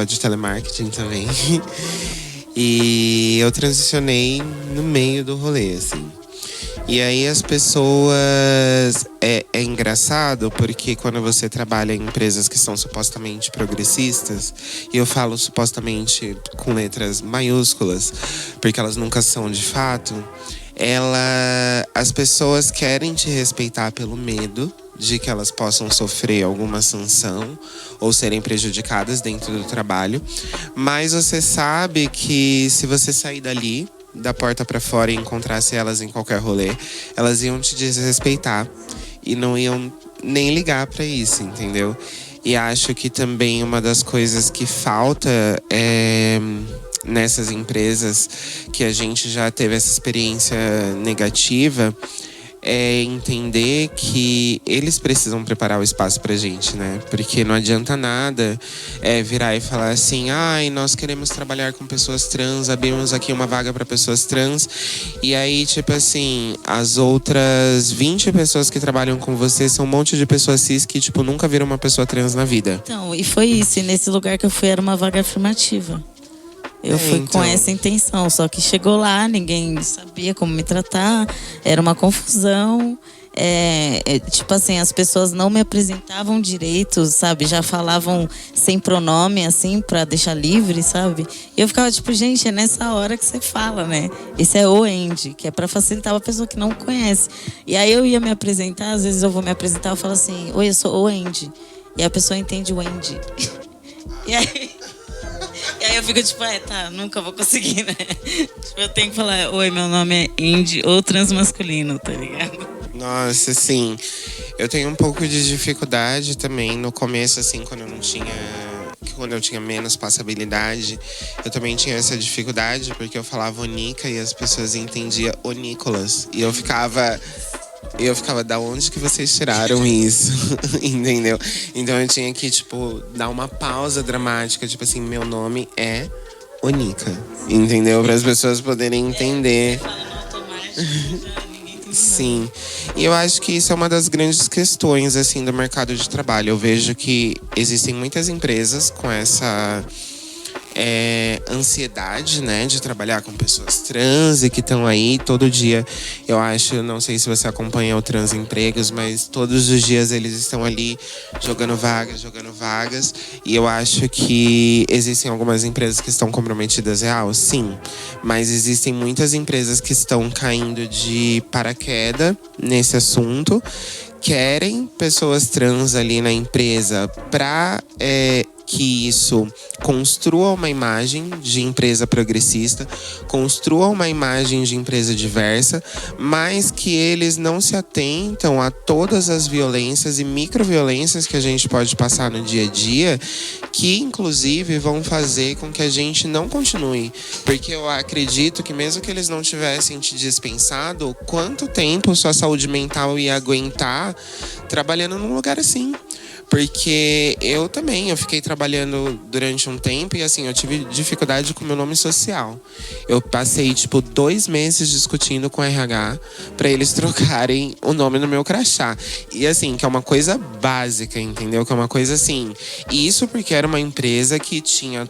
de telemarketing também. E eu transicionei no meio do rolê, assim. E aí as pessoas... É engraçado porque quando você trabalha em empresas que são supostamente progressistas, e eu falo supostamente com letras maiúsculas, porque elas nunca são de fato, as pessoas querem te respeitar pelo medo de que elas possam sofrer alguma sanção ou serem prejudicadas dentro do trabalho. Mas você sabe que se você sair dali, da porta pra fora, e encontrasse elas em qualquer rolê, elas iam te desrespeitar e não iam nem ligar pra isso, entendeu? E acho que também uma das coisas que falta nessas empresas que a gente já teve essa experiência negativa é entender que eles precisam preparar o espaço pra gente, né? Porque não adianta nada virar e falar assim: ai, nós queremos trabalhar com pessoas trans, abrimos aqui uma vaga pra pessoas trans. E aí, tipo assim, as outras 20 pessoas que trabalham com você são um monte de pessoas cis que, tipo, nunca viram uma pessoa trans na vida. Então, e foi isso. E nesse lugar que eu fui era uma vaga afirmativa. Eu fui então, com essa intenção, só que chegou lá, ninguém sabia como me tratar, era uma confusão. Tipo assim, as pessoas não me apresentavam direito, sabe? Já falavam sem pronome, assim, pra deixar livre, sabe? E eu ficava tipo, gente, é nessa hora que você fala, né? Esse é o Andy, que é pra facilitar uma pessoa que não conhece. E aí eu ia me apresentar, às vezes eu vou me apresentar, eu falo assim: oi, eu sou o Andy. E a pessoa entende o Andy. E aí eu fico tipo, tá, nunca vou conseguir, né? Tipo, eu tenho que falar: oi, meu nome é Andy, ou transmasculino, tá ligado? Nossa, assim, eu tenho um pouco de dificuldade também no começo, assim, quando eu tinha menos passabilidade. Eu também tinha essa dificuldade porque eu falava Onica e as pessoas entendiam o Nicolas. E eu ficava... E eu ficava, da onde que vocês tiraram isso? Entendeu? Então eu tinha que, tipo, dar uma pausa dramática. Tipo assim, meu nome é Onica. Entendeu? Para as pessoas poderem entender. Sim. E eu acho que isso é uma das grandes questões, assim, do mercado de trabalho. Eu vejo que existem muitas empresas com essa ansiedade, né, de trabalhar com pessoas trans e que estão aí todo dia. Eu acho, não sei se você acompanha o Trans Empregos, mas todos os dias eles estão ali jogando vagas. E eu acho que existem algumas empresas que estão comprometidas real, sim. Mas existem muitas empresas que estão caindo de paraquedas nesse assunto. Querem pessoas trans ali na empresa para que isso construa uma imagem de empresa progressista, construa uma imagem de empresa diversa, mas que eles não se atentam a todas as violências e microviolências que a gente pode passar no dia a dia, que inclusive vão fazer com que a gente não continue. Porque eu acredito que mesmo que eles não tivessem te dispensado, quanto tempo sua saúde mental ia aguentar trabalhando num lugar assim? Porque eu fiquei trabalhando durante um tempo e assim, eu tive dificuldade com o meu nome social. Eu passei, 2 meses discutindo com o RH pra eles trocarem o nome no meu crachá. E assim, que é uma coisa básica, entendeu? Que é uma coisa assim. Isso porque era uma empresa que tinha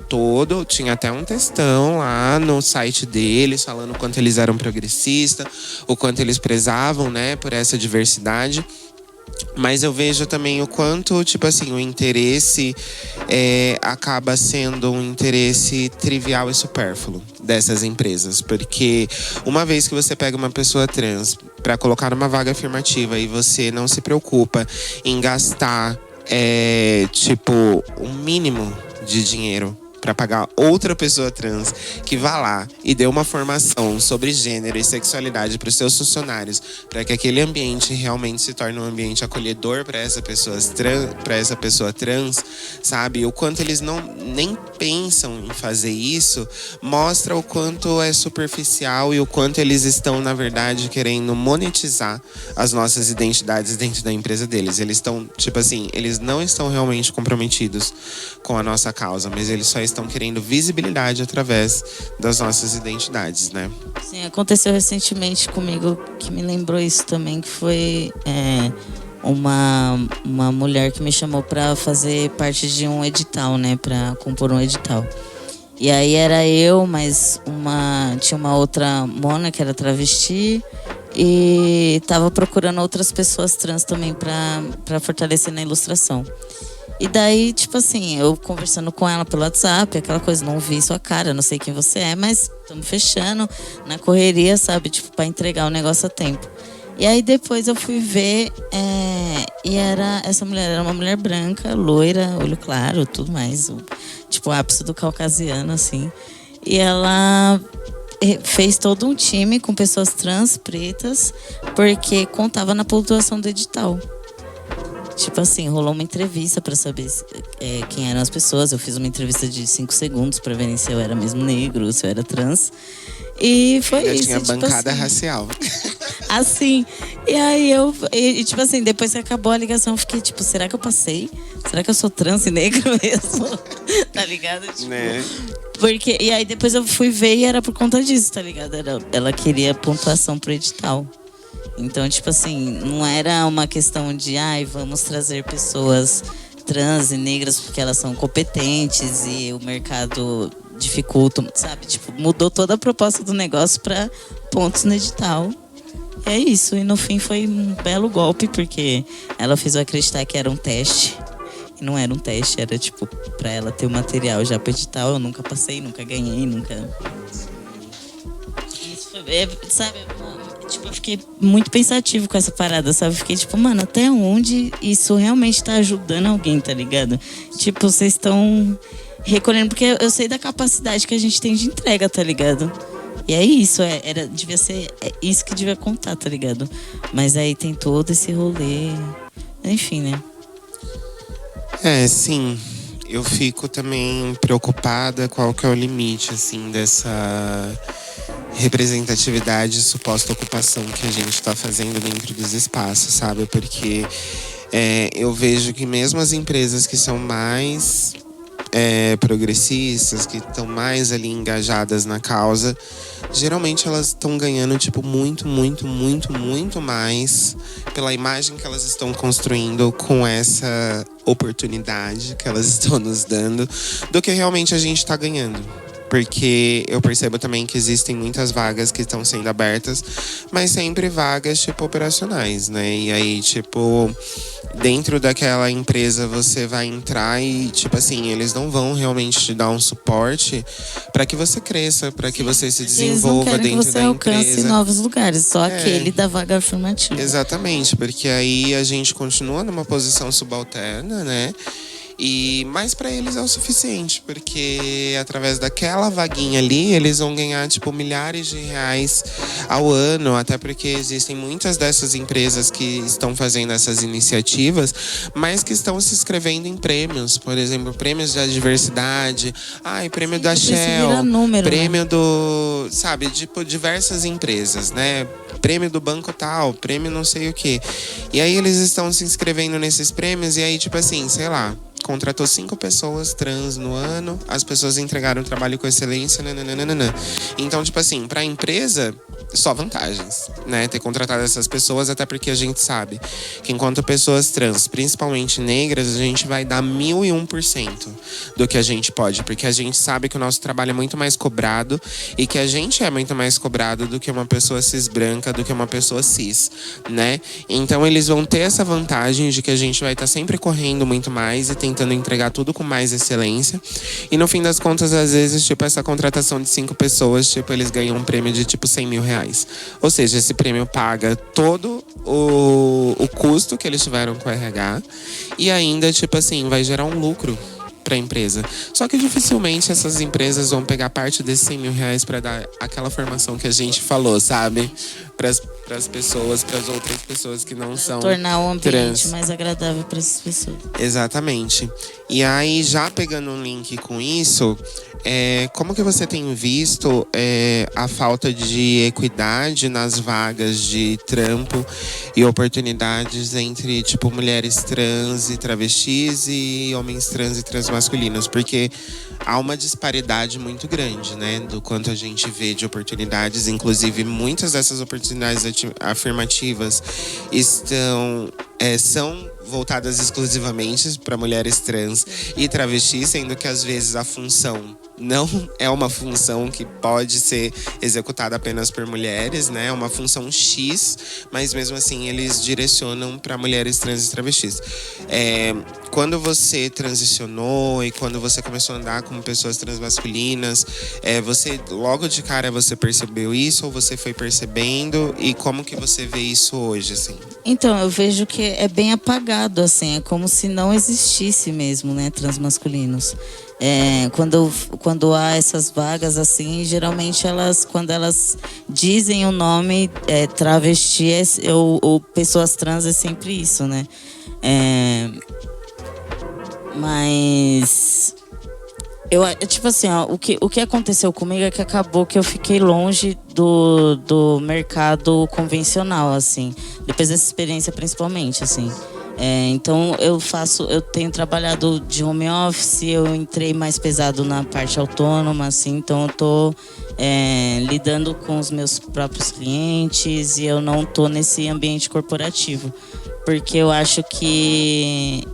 até um textão lá no site deles, falando o quanto eles eram progressistas, o quanto eles prezavam, né, por essa diversidade. Mas eu vejo também o quanto, o interesse acaba sendo um interesse trivial e supérfluo dessas empresas. Porque uma vez que você pega uma pessoa trans para colocar numa vaga afirmativa e você não se preocupa em gastar, um mínimo de dinheiro para pagar outra pessoa trans que vá lá e dê uma formação sobre gênero e sexualidade para os seus funcionários, para que aquele ambiente realmente se torne um ambiente acolhedor para essa pessoa trans, sabe? O quanto eles nem pensam em fazer isso, mostra o quanto é superficial e o quanto eles estão, na verdade, querendo monetizar as nossas identidades dentro da empresa deles. Eles estão, eles não estão realmente comprometidos com a nossa causa, mas eles só estão querendo visibilidade através das nossas identidades, né? Sim, aconteceu recentemente comigo que me lembrou isso também, que foi uma mulher que me chamou para fazer parte de um edital, né? Para compor um edital. E aí era eu, mas tinha uma outra mona que era travesti e tava procurando outras pessoas trans também para fortalecer na ilustração. E daí, eu conversando com ela pelo WhatsApp, aquela coisa, não vi sua cara, não sei quem você é, mas estamos fechando na correria, sabe? Pra entregar o negócio a tempo. E aí depois eu fui ver, essa mulher era uma mulher branca, loira, olho claro, tudo mais. O ápice do caucasiano, assim. E ela fez todo um time com pessoas trans, pretas, porque contava na pontuação do edital. Rolou uma entrevista pra saber quem eram as pessoas. Eu fiz uma entrevista de 5 segundos pra verem se eu era mesmo negro, se eu era trans. E foi ainda isso. Tinha bancada racial. Assim. E aí depois que acabou a ligação, eu fiquei será que eu passei? Será que eu sou trans e negro mesmo? Tá ligado? Né? Porque, e aí depois eu fui ver e era por conta disso, tá ligado? Ela queria pontuação pro edital. Então, não era uma questão de vamos trazer pessoas trans e negras porque elas são competentes e o mercado dificulta, sabe? Mudou toda a proposta do negócio para pontos no edital. E é isso. E no fim foi um belo golpe, porque ela fez eu acreditar que era um teste. E não era um teste, era pra ela ter o material já pro edital. Eu nunca passei, nunca ganhei, nunca... Isso foi, sabe... eu fiquei muito pensativo com essa parada, sabe? Fiquei mano, até onde isso realmente tá ajudando alguém, tá ligado? Vocês estão recolhendo, porque eu sei da capacidade que a gente tem de entrega, tá ligado? E é isso, devia ser isso que devia contar, tá ligado? Mas aí tem todo esse rolê, enfim, né? Sim. Eu fico também preocupada qual que é o limite, dessa representatividade e suposta ocupação que a gente está fazendo dentro dos espaços, sabe? Porque eu vejo que mesmo as empresas que são mais progressistas, que estão mais ali engajadas na causa, geralmente elas estão ganhando tipo muito mais pela imagem que elas estão construindo com essa oportunidade que elas estão nos dando, do que realmente a gente está ganhando. Porque eu percebo também que existem muitas vagas que estão sendo abertas, mas sempre vagas, tipo, operacionais, né? E aí, tipo, dentro daquela empresa você vai entrar e, tipo assim, eles não vão realmente te dar um suporte para que você cresça, para que você se desenvolva dentro da empresa. Eles não querem que você alcance novos lugares, só aquele da vaga afirmativa. Exatamente, porque aí a gente continua numa posição subalterna, né? Mas para eles é o suficiente, porque através daquela vaguinha ali, eles vão ganhar, tipo, milhares de reais ao ano, até porque existem muitas dessas empresas que estão fazendo essas iniciativas, mas que estão se inscrevendo em prêmios, por exemplo, prêmios da diversidade, prêmio da Shell, prêmio do, sabe, tipo, diversas empresas, né? Prêmio do banco tal, prêmio não sei o quê. E aí eles estão se inscrevendo nesses prêmios e aí, tipo assim, sei lá, contratou 5 pessoas trans no ano, as pessoas entregaram o trabalho com excelência, nananana. Então, tipo assim, pra empresa, só vantagens, né? Ter contratado essas pessoas, até porque a gente sabe que enquanto pessoas trans, principalmente negras, a gente vai dar 1001% do que a gente pode, porque a gente sabe que o nosso trabalho é muito mais cobrado e que a gente é muito mais cobrado do que uma pessoa cis branca, do que uma pessoa cis, né? Então, eles vão ter essa vantagem de que a gente vai estar sempre correndo muito mais e tentando entregar tudo com mais excelência. E no fim das contas, às vezes, tipo, essa contratação de 5 pessoas, tipo, eles ganham um prêmio de, tipo, 100 mil reais. Ou seja, esse prêmio paga todo o custo que eles tiveram com o RH e ainda, tipo assim, vai gerar um lucro para a empresa. Só que dificilmente essas empresas vão pegar parte desses 100 mil reais para dar aquela formação que a gente falou, sabe? Para as pessoas, para as outras pessoas que não são tornar o ambiente trans. mais agradável para essas pessoas. Exatamente. E aí, já pegando um link com isso, como que você tem visto a falta de equidade nas vagas de trampo e oportunidades entre, tipo, mulheres trans e travestis e homens trans e transmasculinos? Porque há uma disparidade muito grande, né? Do quanto a gente vê de oportunidades. Inclusive, muitas dessas oportunidades afirmativas são voltadas exclusivamente para mulheres trans e travestis, sendo que às vezes a função não é uma função que pode ser executada apenas por mulheres, né? É uma função X, mas mesmo assim eles direcionam para mulheres trans e travestis. Quando você transicionou e quando você começou a andar com pessoas transmasculinas, você logo de cara você percebeu isso ou você foi percebendo? E como que você vê isso hoje, assim? Então, eu vejo que é bem apagado, assim, é como se não existisse mesmo, né, transmasculinos. Quando há essas vagas, assim, geralmente quando elas dizem o nome travesti ou pessoas trans, é sempre isso, né? Mas tipo assim, ó, o que aconteceu comigo é que acabou que eu fiquei longe do mercado convencional, assim, depois dessa experiência principalmente, assim. Então eu tenho trabalhado de home office, eu entrei mais pesado na parte autônoma, assim, então eu tô lidando com os meus próprios clientes e eu não tô nesse ambiente corporativo, porque eu acho que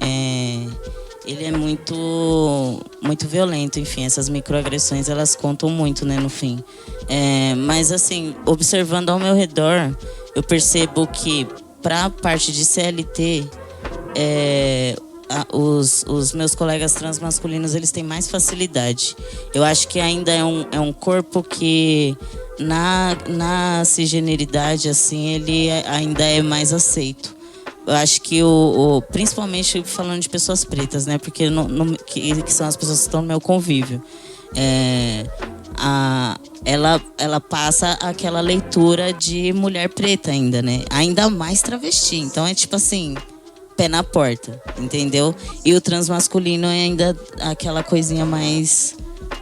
ele é muito violento, enfim, essas microagressões elas contam muito, né, no fim. Mas assim, observando ao meu redor, eu percebo que para a parte de CLT, os meus colegas transmasculinos eles têm mais facilidade. Eu acho que ainda é um corpo que na cisgeneridade assim ele ainda é mais aceito. Eu acho que principalmente falando de pessoas pretas, né? Porque que são as pessoas que estão no meu convívio. Ela passa aquela leitura de mulher preta ainda, né? Ainda mais travesti. Então é tipo assim, pé na porta, entendeu? E o transmasculino é ainda aquela coisinha mais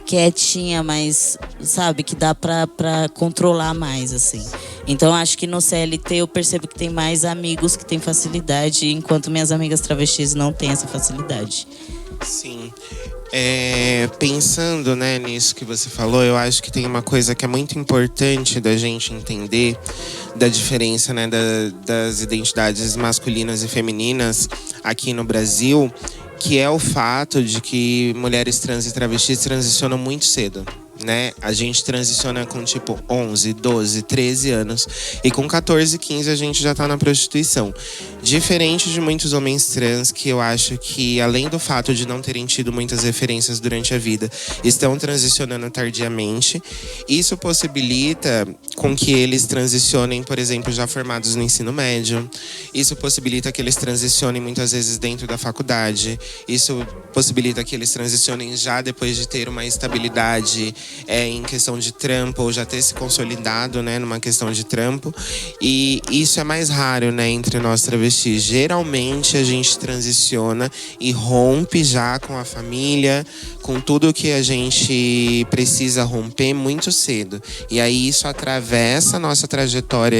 quietinha, mais sabe, que dá pra controlar mais, assim. Então, acho que no CLT eu percebo que tem mais amigos que têm facilidade, enquanto minhas amigas travestis não têm essa facilidade. Sim. Pensando, né, nisso que você falou, eu acho que tem uma coisa que é muito importante da gente entender da diferença, né, das identidades masculinas e femininas aqui no Brasil, que é o fato de que mulheres trans e travestis transicionam muito cedo. Né? A gente transiciona com tipo 11, 12, 13 anos e com 14, 15 a gente já tá na prostituição. Diferente de muitos homens trans que eu acho que, além do fato de não terem tido muitas referências durante a vida, estão transicionando tardiamente. Isso possibilita com que eles transicionem, por exemplo, já formados no ensino médio. Isso possibilita que eles transicionem muitas vezes dentro da faculdade. Isso possibilita que eles transicionem já depois de ter uma estabilidade em questão de trampo, ou já ter se consolidado, né, numa questão de trampo. E isso é mais raro, né, entre nós travestis. Geralmente a gente transiciona e rompe já com a família, com tudo que a gente precisa romper muito cedo. E aí isso atravessa a nossa trajetória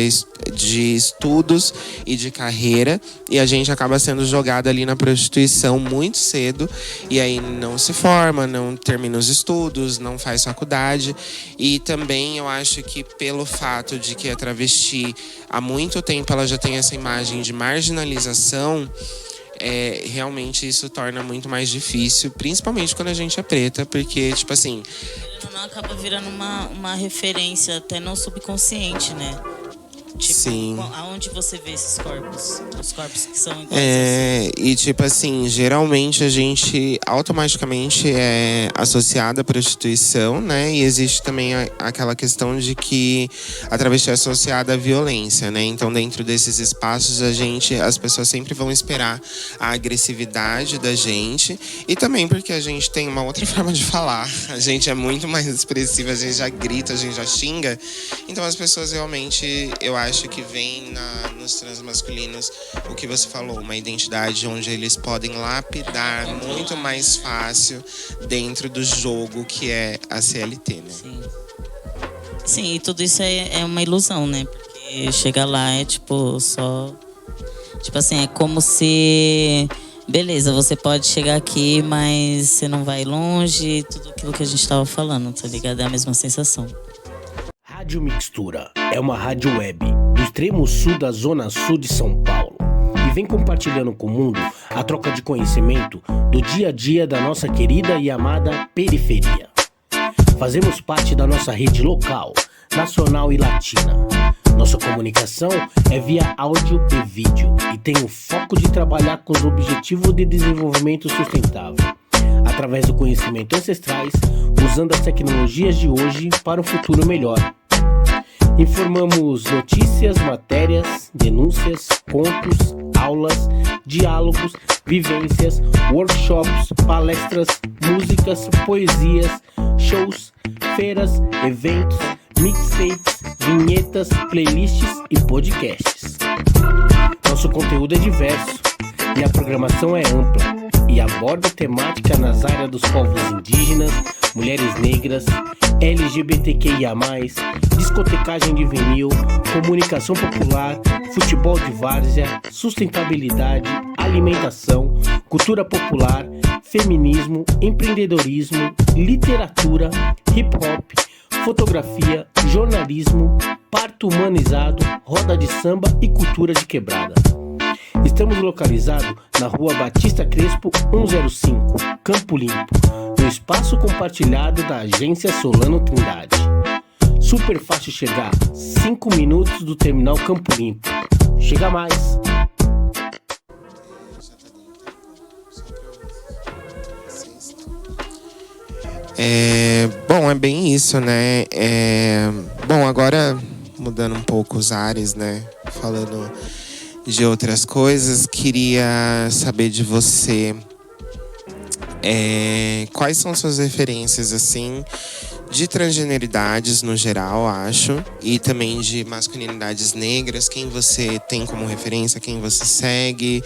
de estudos e de carreira, e a gente acaba sendo jogado ali na prostituição muito cedo, e aí não se forma, não termina os estudos, não faz faculdade. E também eu acho que pelo fato de que a travesti há muito tempo ela já tem essa imagem de marginalização, realmente isso torna muito mais difícil, principalmente quando a gente é preta, porque, tipo assim... Não acaba virando uma referência até no subconsciente, né? Tipo, sim. Aonde você vê esses corpos? Os corpos que são iguais assim. E tipo assim, geralmente a gente automaticamente é associada à prostituição, né? E existe também aquela questão de que a travesti é associada à violência, né? Então dentro desses espaços as pessoas sempre vão esperar a agressividade da gente. E também porque a gente tem uma outra forma de falar. A gente é muito mais expressiva, a gente já grita, a gente já xinga. Então as pessoas realmente, eu acho que vem nos transmasculinos o que você falou, uma identidade onde eles podem lapidar muito mais fácil dentro do jogo que é a CLT, né? Sim, e tudo isso é uma ilusão, né? Porque chegar lá é tipo só... Tipo assim, é como se... Beleza, você pode chegar aqui, mas você não vai longe, tudo aquilo que a gente tava falando, tá ligado? É a mesma sensação. Rádio Mixtura é uma rádio web do extremo sul da zona sul de São Paulo e vem compartilhando com o mundo a troca de conhecimento do dia a dia da nossa querida e amada periferia. Fazemos parte da nossa rede local, nacional e latina. Nossa comunicação é via áudio e vídeo e tem o foco de trabalhar com os objetivos de desenvolvimento sustentável, através do conhecimento ancestrais, usando as tecnologias de hoje para um futuro melhor. Informamos notícias, matérias, denúncias, contos, aulas, diálogos, vivências, workshops, palestras, músicas, poesias, shows, feiras, eventos, mixtapes, vinhetas, playlists e podcasts. Nosso conteúdo é diverso e a programação é ampla e aborda temática nas áreas dos povos indígenas, mulheres negras, LGBTQIA+, discotecagem de vinil, comunicação popular, futebol de várzea, sustentabilidade, alimentação, cultura popular, feminismo, empreendedorismo, literatura, hip-hop, fotografia, jornalismo, parto humanizado, roda de samba e cultura de quebrada. Estamos localizados na Rua Batista Crespo 105, Campo Limpo, no espaço compartilhado da agência Solano Trindade. Super fácil chegar, 5 minutos do terminal Campo Limpo. Chega mais! Bom, é bem isso, né? Bom, agora mudando um pouco os ares, né? Falando de outras coisas, queria saber de você quais são suas referências, assim, de transgeneridades no geral, acho, e também de masculinidades negras, quem você tem como referência, quem você segue,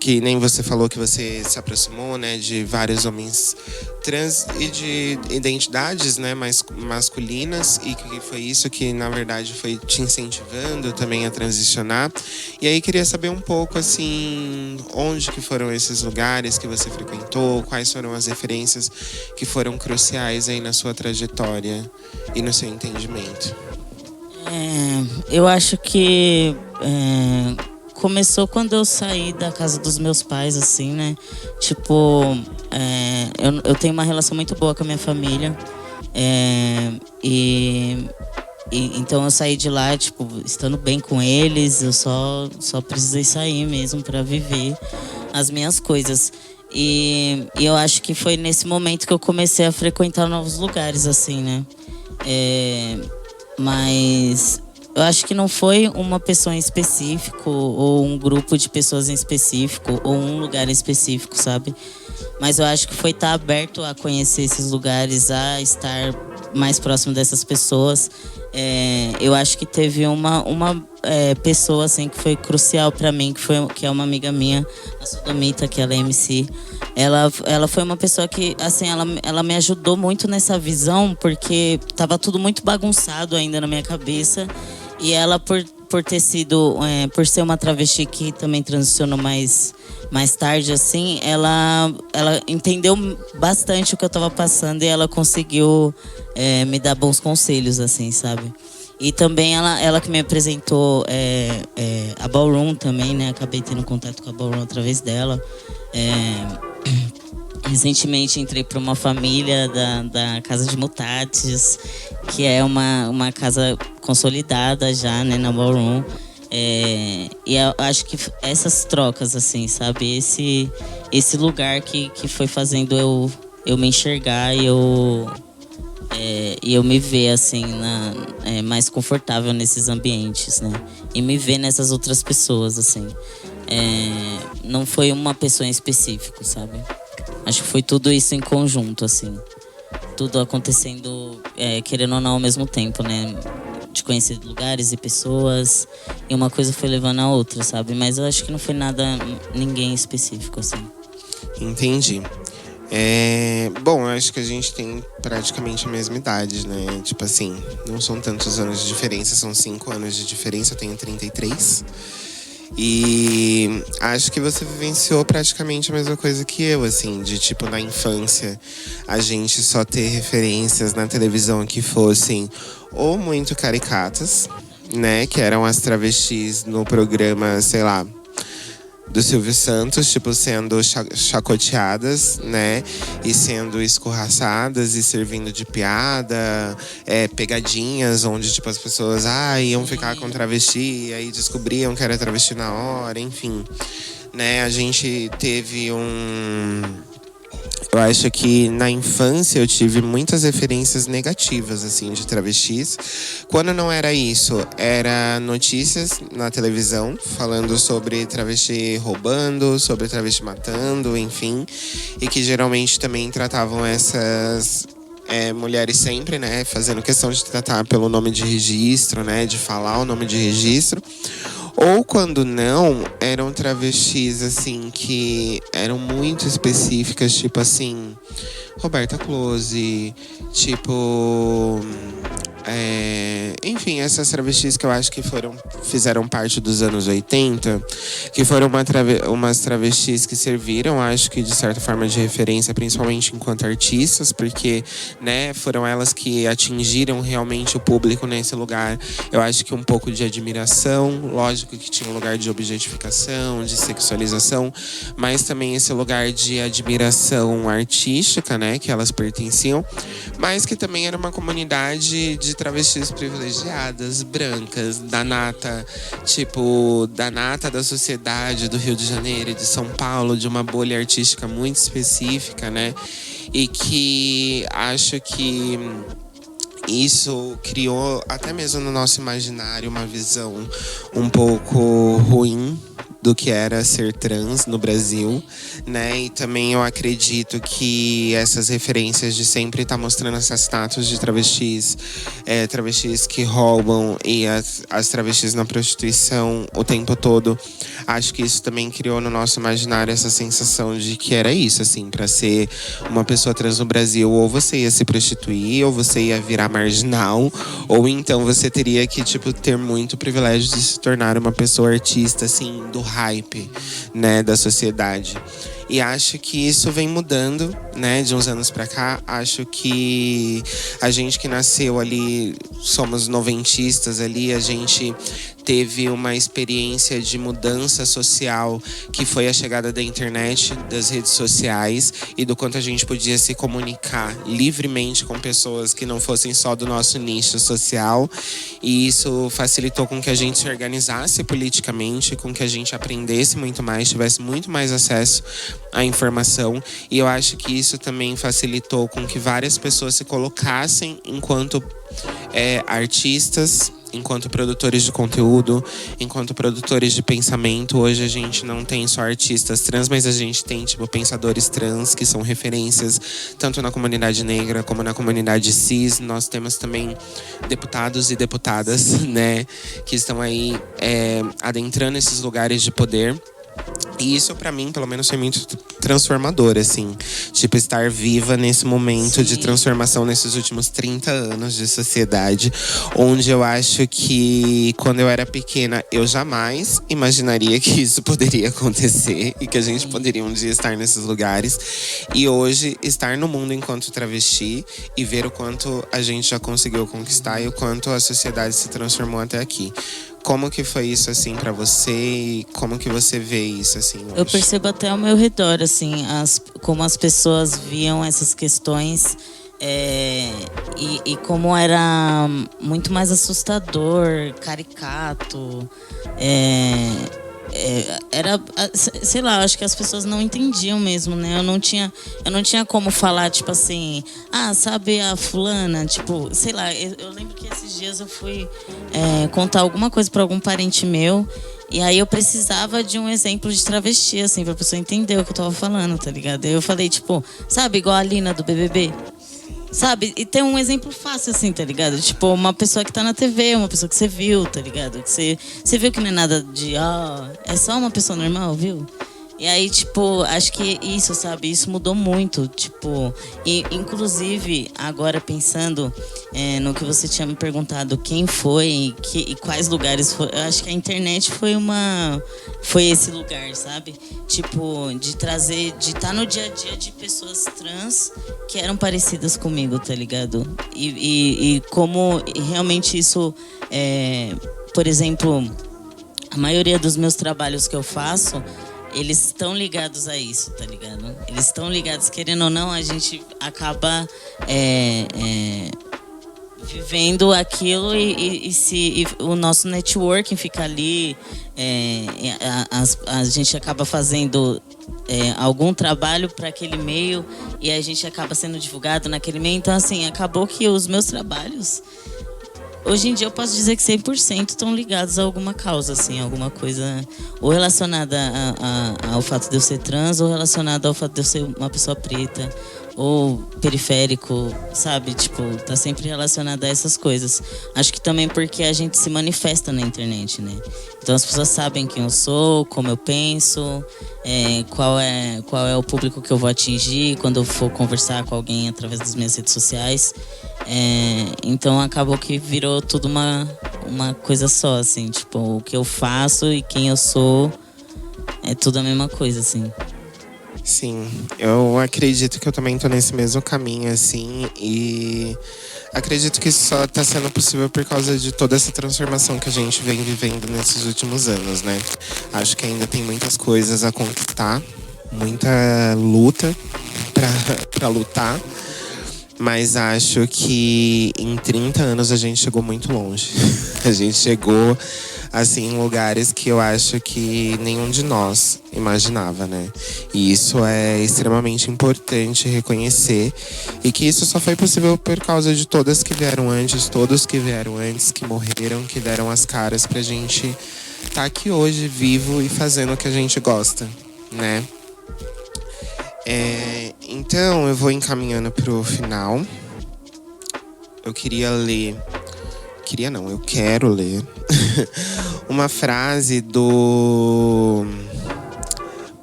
que nem você falou que você se aproximou, né, de vários homens trans e de identidades, né, mais masculinas, e que foi isso que, na verdade, foi te incentivando também a transicionar. E aí queria saber um pouco, assim, onde que foram esses lugares que você frequentou, quais foram as referências que foram cruciais aí na sua trajetória e no seu entendimento. Eu acho que começou quando eu saí da casa dos meus pais, assim, né? Tipo, eu tenho uma relação muito boa com a minha família. Então eu saí de lá, tipo, estando bem com eles. Eu só precisei sair mesmo para viver as minhas coisas. E eu acho que foi nesse momento que eu comecei a frequentar novos lugares, assim, né? Mas eu acho que não foi uma pessoa em específico, ou um grupo de pessoas em específico, ou um lugar em específico, sabe? Mas eu acho que foi estar aberto a conhecer esses lugares, a estar mais próximo dessas pessoas. Eu acho que teve uma pessoa assim, que foi crucial para mim, que é uma amiga minha, a Sodomita, que ela é MC. Ela foi uma pessoa que, assim, ela me ajudou muito nessa visão, porque tava tudo muito bagunçado ainda na minha cabeça. E ela, por ter sido, por ser uma travesti que também transicionou mais tarde, assim, ela entendeu bastante o que eu tava passando, e ela conseguiu me dar bons conselhos, assim, sabe? E também ela que me apresentou a Ballroom também, né? Acabei tendo contato com a Ballroom através dela. Recentemente entrei para uma família da Casa de Mutatis, que é uma casa consolidada já, né, na Ballroom. E eu acho que essas trocas, assim, sabe? Esse lugar que foi fazendo eu me enxergar e eu me ver, assim, mais confortável nesses ambientes, né? E me ver nessas outras pessoas, assim. Não foi uma pessoa em específico, sabe? Acho que foi tudo isso em conjunto, assim. Tudo acontecendo, querendo ou não, ao mesmo tempo, né? De conhecer lugares e pessoas. E uma coisa foi levando a outra, sabe? Mas eu acho que não foi ninguém específico, assim. Entendi. Bom, eu acho que a gente tem praticamente a mesma idade, né? Tipo assim, não são tantos anos de diferença, são 5 anos de diferença, eu tenho 33. E acho que você vivenciou praticamente a mesma coisa que eu, assim, de tipo, na infância, a gente só ter referências na televisão que fossem ou muito caricatas, né? Que eram as travestis no programa, sei lá, do Silvio Santos, tipo, sendo chacoteadas, né? E sendo escorraçadas e servindo de piada, pegadinhas, onde, tipo, as pessoas iam ficar com travesti, e aí descobriam que era travesti na hora, enfim. Né? A gente teve Eu acho que na infância eu tive muitas referências negativas, assim, de travestis. Quando não era isso, era notícias na televisão, falando sobre travesti roubando, sobre travesti matando, enfim. E que geralmente também tratavam essas mulheres sempre, né, fazendo questão de tratar pelo nome de registro, né, de falar o nome de registro. Ou quando não, eram travestis, assim, que eram muito específicas, tipo assim, Roberta Close, tipo... enfim, essas travestis que eu acho que fizeram parte dos anos 80, que foram umas travestis que serviram, acho que de certa forma de referência, principalmente enquanto artistas, porque, né, foram elas que atingiram realmente o público nesse lugar. Eu acho que um pouco de admiração, lógico que tinha um lugar de objetificação, de sexualização, mas também esse lugar de admiração artística, né, que elas pertenciam, mas que também era uma comunidade de travestis privilegiadas, brancas, da nata da sociedade do Rio de Janeiro e de São Paulo, de uma bolha artística muito específica, né? E que acho que isso criou, até mesmo no nosso imaginário, uma visão um pouco ruim do que era ser trans no Brasil, né? E também eu acredito que essas referências de sempre estar mostrando essa status de travestis, travestis que roubam e as travestis na prostituição o tempo todo, acho que isso também criou no nosso imaginário essa sensação de que era isso, assim, para ser uma pessoa trans no Brasil, ou você ia se prostituir, ou você ia virar marginal, ou então você teria que, tipo, ter muito privilégio de se tornar uma pessoa artista, assim, do hype, né, da sociedade. E acho que isso vem mudando, né, de uns anos pra cá. Acho que a gente que nasceu ali, somos noventistas ali, a gente teve uma experiência de mudança social que foi a chegada da internet, das redes sociais e do quanto a gente podia se comunicar livremente com pessoas que não fossem só do nosso nicho social. E isso facilitou com que a gente se organizasse politicamente, com que a gente aprendesse muito mais, tivesse muito mais acesso à informação. E eu acho que isso também facilitou com que várias pessoas se colocassem enquanto artistas, enquanto produtores de conteúdo, enquanto produtores de pensamento. Hoje a gente não tem só artistas trans, mas a gente tem, tipo, pensadores trans que são referências tanto na comunidade negra como na comunidade cis. Nós temos também deputados e deputadas, né, que estão aí adentrando esses lugares de poder. E isso, pra mim, pelo menos, foi muito transformador, assim. Tipo, estar viva nesse momento Sim. de transformação nesses últimos 30 anos de sociedade. Onde eu acho que, quando eu era pequena, eu jamais imaginaria que isso poderia acontecer. E que a gente poderia um dia estar nesses lugares. E hoje, estar no mundo enquanto travesti e ver o quanto a gente já conseguiu conquistar e o quanto a sociedade se transformou até aqui. Como que foi isso, assim, pra você? E como que você vê isso, assim, hoje? Eu percebo até ao meu redor, assim, como as pessoas viam essas questões e como era muito mais assustador, caricato. Era, sei lá, acho que as pessoas não entendiam mesmo, né? Eu não tinha como falar, tipo assim, sabe a fulana, tipo, sei lá, eu lembro que esses dias eu fui contar alguma coisa pra algum parente meu, e aí eu precisava de um exemplo de travesti, assim, pra pessoa entender o que eu tava falando, tá ligado? Aí eu falei, tipo, sabe, igual a Lina do BBB? Sabe? E tem um exemplo fácil, assim, tá ligado? Tipo, uma pessoa que tá na TV, uma pessoa que você viu, tá ligado? Que você viu que não é nada de, é só uma pessoa normal, viu? E aí, tipo, acho que isso, sabe? Isso mudou muito, tipo... E, inclusive, agora pensando no que você tinha me perguntado, quem foi e quais lugares foi... Eu acho que a internet foi esse lugar, sabe? Tipo, de trazer... De estar no dia a dia de pessoas trans que eram parecidas comigo, tá ligado? E como realmente isso... por exemplo, a maioria dos meus trabalhos que eu faço... Eles estão ligados a isso, tá ligado? Eles estão ligados, querendo ou não, a gente acaba vivendo aquilo e o nosso networking fica ali. A gente acaba fazendo algum trabalho para aquele meio e a gente acaba sendo divulgado naquele meio. Então, assim, acabou que os meus trabalhos... Hoje em dia eu posso dizer que 100% estão ligados a alguma causa, assim, alguma coisa ou relacionada ao fato de eu ser trans, ou relacionada ao fato de eu ser uma pessoa preta, ou periférico, sabe? Tipo, tá sempre relacionada a essas coisas. Acho que também porque a gente se manifesta na internet, né? Então as pessoas sabem quem eu sou, como eu penso, qual é o público que eu vou atingir quando eu for conversar com alguém através das minhas redes sociais. Então acabou que virou tudo uma coisa só, assim, tipo, o que eu faço e quem eu sou é tudo a mesma coisa, assim. Sim, eu acredito que eu também tô nesse mesmo caminho, assim, e acredito que isso só tá sendo possível por causa de toda essa transformação que a gente vem vivendo nesses últimos anos, né? Acho que ainda tem muitas coisas a conquistar, muita luta pra lutar. Mas acho que em 30 anos a gente chegou muito longe. A gente chegou, assim, em lugares que eu acho que nenhum de nós imaginava, né? E isso é extremamente importante reconhecer. E que isso só foi possível por causa de todas que vieram antes, todos que vieram antes, que morreram, que deram as caras pra gente tá aqui hoje, vivo e fazendo o que a gente gosta, né? Então, eu vou encaminhando pro final. Eu quero ler uma frase do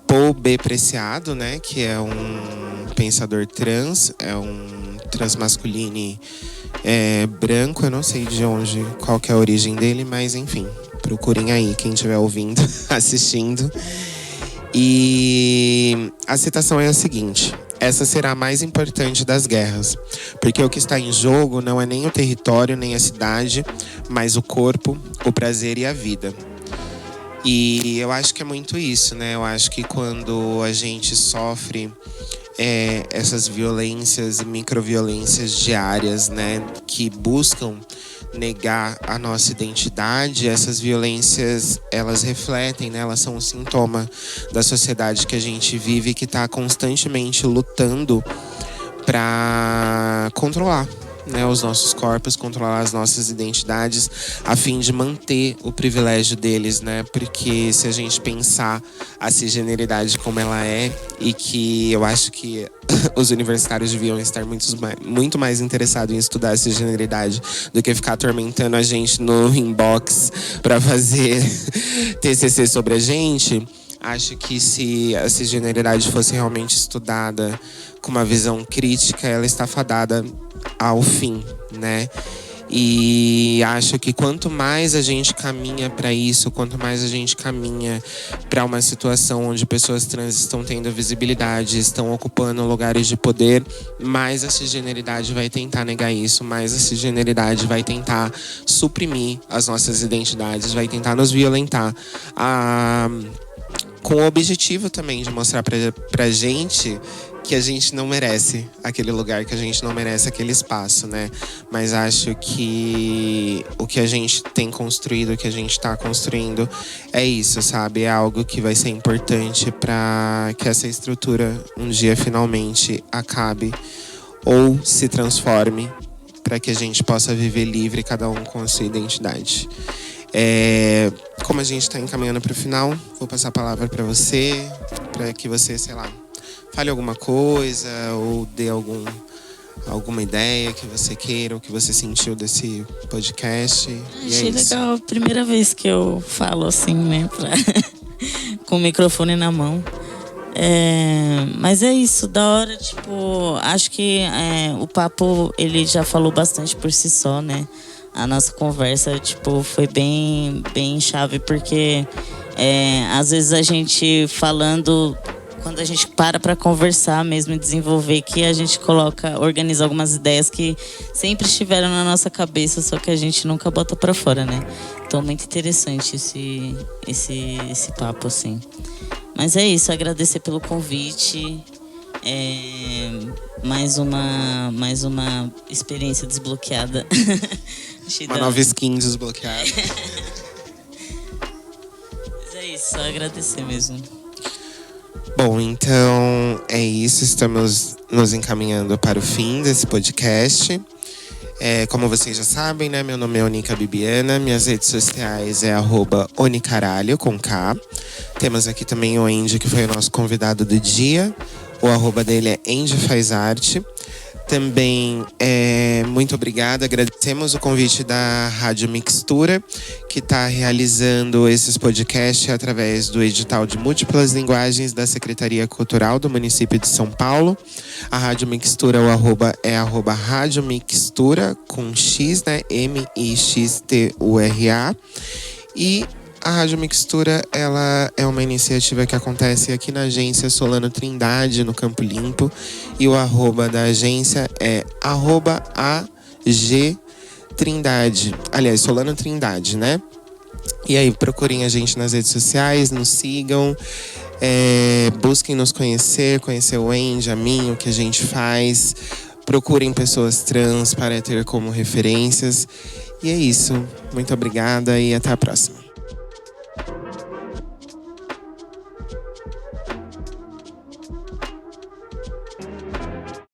Paul B. Preciado, né? Que é um pensador trans, é um transmasculine branco. Eu não sei qual que é a origem dele, mas enfim, procurem aí, quem estiver ouvindo, assistindo. E a citação é a seguinte: essa será a mais importante das guerras, porque o que está em jogo não é nem o território, nem a cidade, mas o corpo, o prazer e a vida. E eu acho que é muito isso, né? Eu acho que quando a gente sofre essas violências e microviolências diárias, né, que buscam negar a nossa identidade, essas violências, elas refletem, né, elas são um sintoma da sociedade que a gente vive, que está constantemente lutando para controlar, né, os nossos corpos, controlar as nossas identidades, a fim de manter o privilégio deles, né? Porque se a gente pensar a cisgeneridade como ela é, e que eu acho que os universitários deviam estar muito mais interessados em estudar a cisgeneridade do que ficar atormentando a gente no inbox para fazer TCC sobre a gente. Acho que se a cisgeneridade fosse realmente estudada com uma visão crítica, ela está fadada ao fim, né? E acho que quanto mais a gente caminha para isso, quanto mais a gente caminha para uma situação onde pessoas trans estão tendo visibilidade, estão ocupando lugares de poder, mais a cisgeneridade vai tentar negar isso, mais a cisgeneridade vai tentar suprimir as nossas identidades, vai tentar nos violentar. Com o objetivo também de mostrar pra gente que a gente não merece aquele lugar, que a gente não merece aquele espaço, né? Mas acho que o que a gente tem construído, o que a gente tá construindo é isso, sabe? É algo que vai ser importante para que essa estrutura um dia finalmente acabe ou se transforme, para que a gente possa viver livre, cada um com a sua identidade. Como a gente está encaminhando para o final, vou passar a palavra para você, para que você, sei lá, fale alguma coisa ou dê alguma ideia que você queira, ou que você sentiu desse podcast. Achei legal, a primeira vez que eu falo assim, né, com o microfone na mão. Mas é isso, da hora, tipo, acho que o papo, ele já falou bastante por si só, né? A nossa conversa, tipo, foi bem chave, porque às vezes a gente falando, quando a gente para conversar mesmo e desenvolver, que a gente organiza algumas ideias que sempre estiveram na nossa cabeça, só que a gente nunca bota pra fora, né? Então, muito interessante esse papo, assim. Mas é isso, agradecer pelo convite. Mais uma experiência desbloqueada. Uma nova skin desbloqueada. Mas é isso, só agradecer mesmo. Bom, então é isso. Estamos nos encaminhando para o fim desse podcast. Como vocês já sabem, né? Meu nome é Onica Bibiana. Minhas redes sociais é @onicaralho, com K. Temos aqui também o Andy, que foi o nosso convidado do dia. O arroba dele é Andy Faz Arte. Também, muito obrigada. Agradecemos o convite da Rádio Mixtura, que está realizando esses podcasts através do edital de múltiplas linguagens da Secretaria Cultural do município de São Paulo. A Rádio Mixtura, o arroba é Rádio Mixtura, com X, né? MIXTURA. E a Rádio Mixtura, ela é uma iniciativa que acontece aqui na agência Solano Trindade, no Campo Limpo. E o arroba da agência é @AGTrindade. Aliás, Solano Trindade, né? E aí, procurem a gente nas redes sociais, nos sigam. Busquem nos conhecer o Andy, a mim, o que a gente faz. Procurem pessoas trans para ter como referências. E é isso. Muito obrigada e até a próxima.